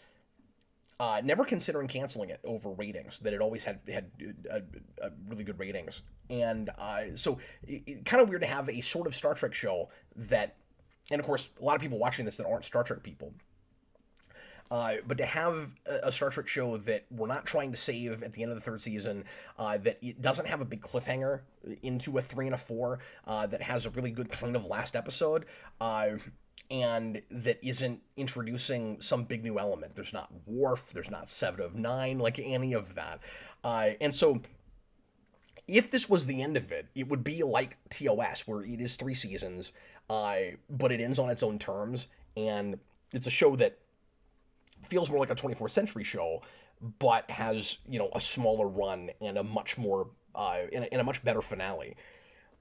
never considering canceling it over ratings, that it always had really good ratings. And so it kind of weird to have a sort of Star Trek show that, and of course, a lot of people watching this that aren't Star Trek people, but to have a Star Trek show that we're not trying to save at the end of the third season, that it doesn't have a big cliffhanger into a 3 and a 4, that has a really good kind of last episode, and that isn't introducing some big new element. There's not Worf, there's not Seven of Nine, like any of that. And so if this was the end of it, it would be like TOS, where it is 3 seasons, but it ends on its own terms, and it's a show that feels more like a 24th century show, but has, you know, a smaller run and a much more, in a much better finale.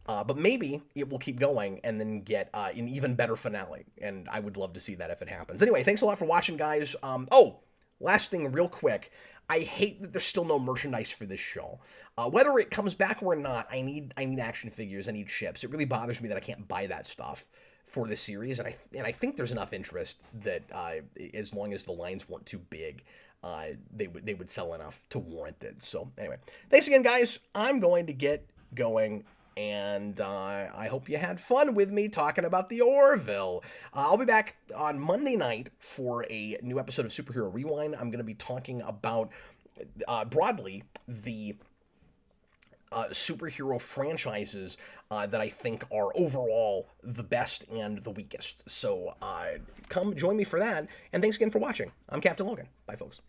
But maybe it will keep going and then get an even better finale, and I would love to see that if it happens. Anyway, thanks a lot for watching, guys. Oh, last thing real quick. I hate that there's still no merchandise for this show. Whether it comes back or not, I need action figures, I need ships. It really bothers me that I can't buy that stuff for this series, and I think there's enough interest that as long as the lines weren't too big, they would sell enough to warrant it. So anyway, thanks again, guys. I'm going to get going, and I hope you had fun with me talking about the Orville. I'll be back on Monday night for a new episode of Superhero Rewind. I'm going to be talking about broadly the superhero franchises that I think are overall the best and the weakest. So come join me for that, and thanks again for watching. I'm Captain Logan. Bye, folks.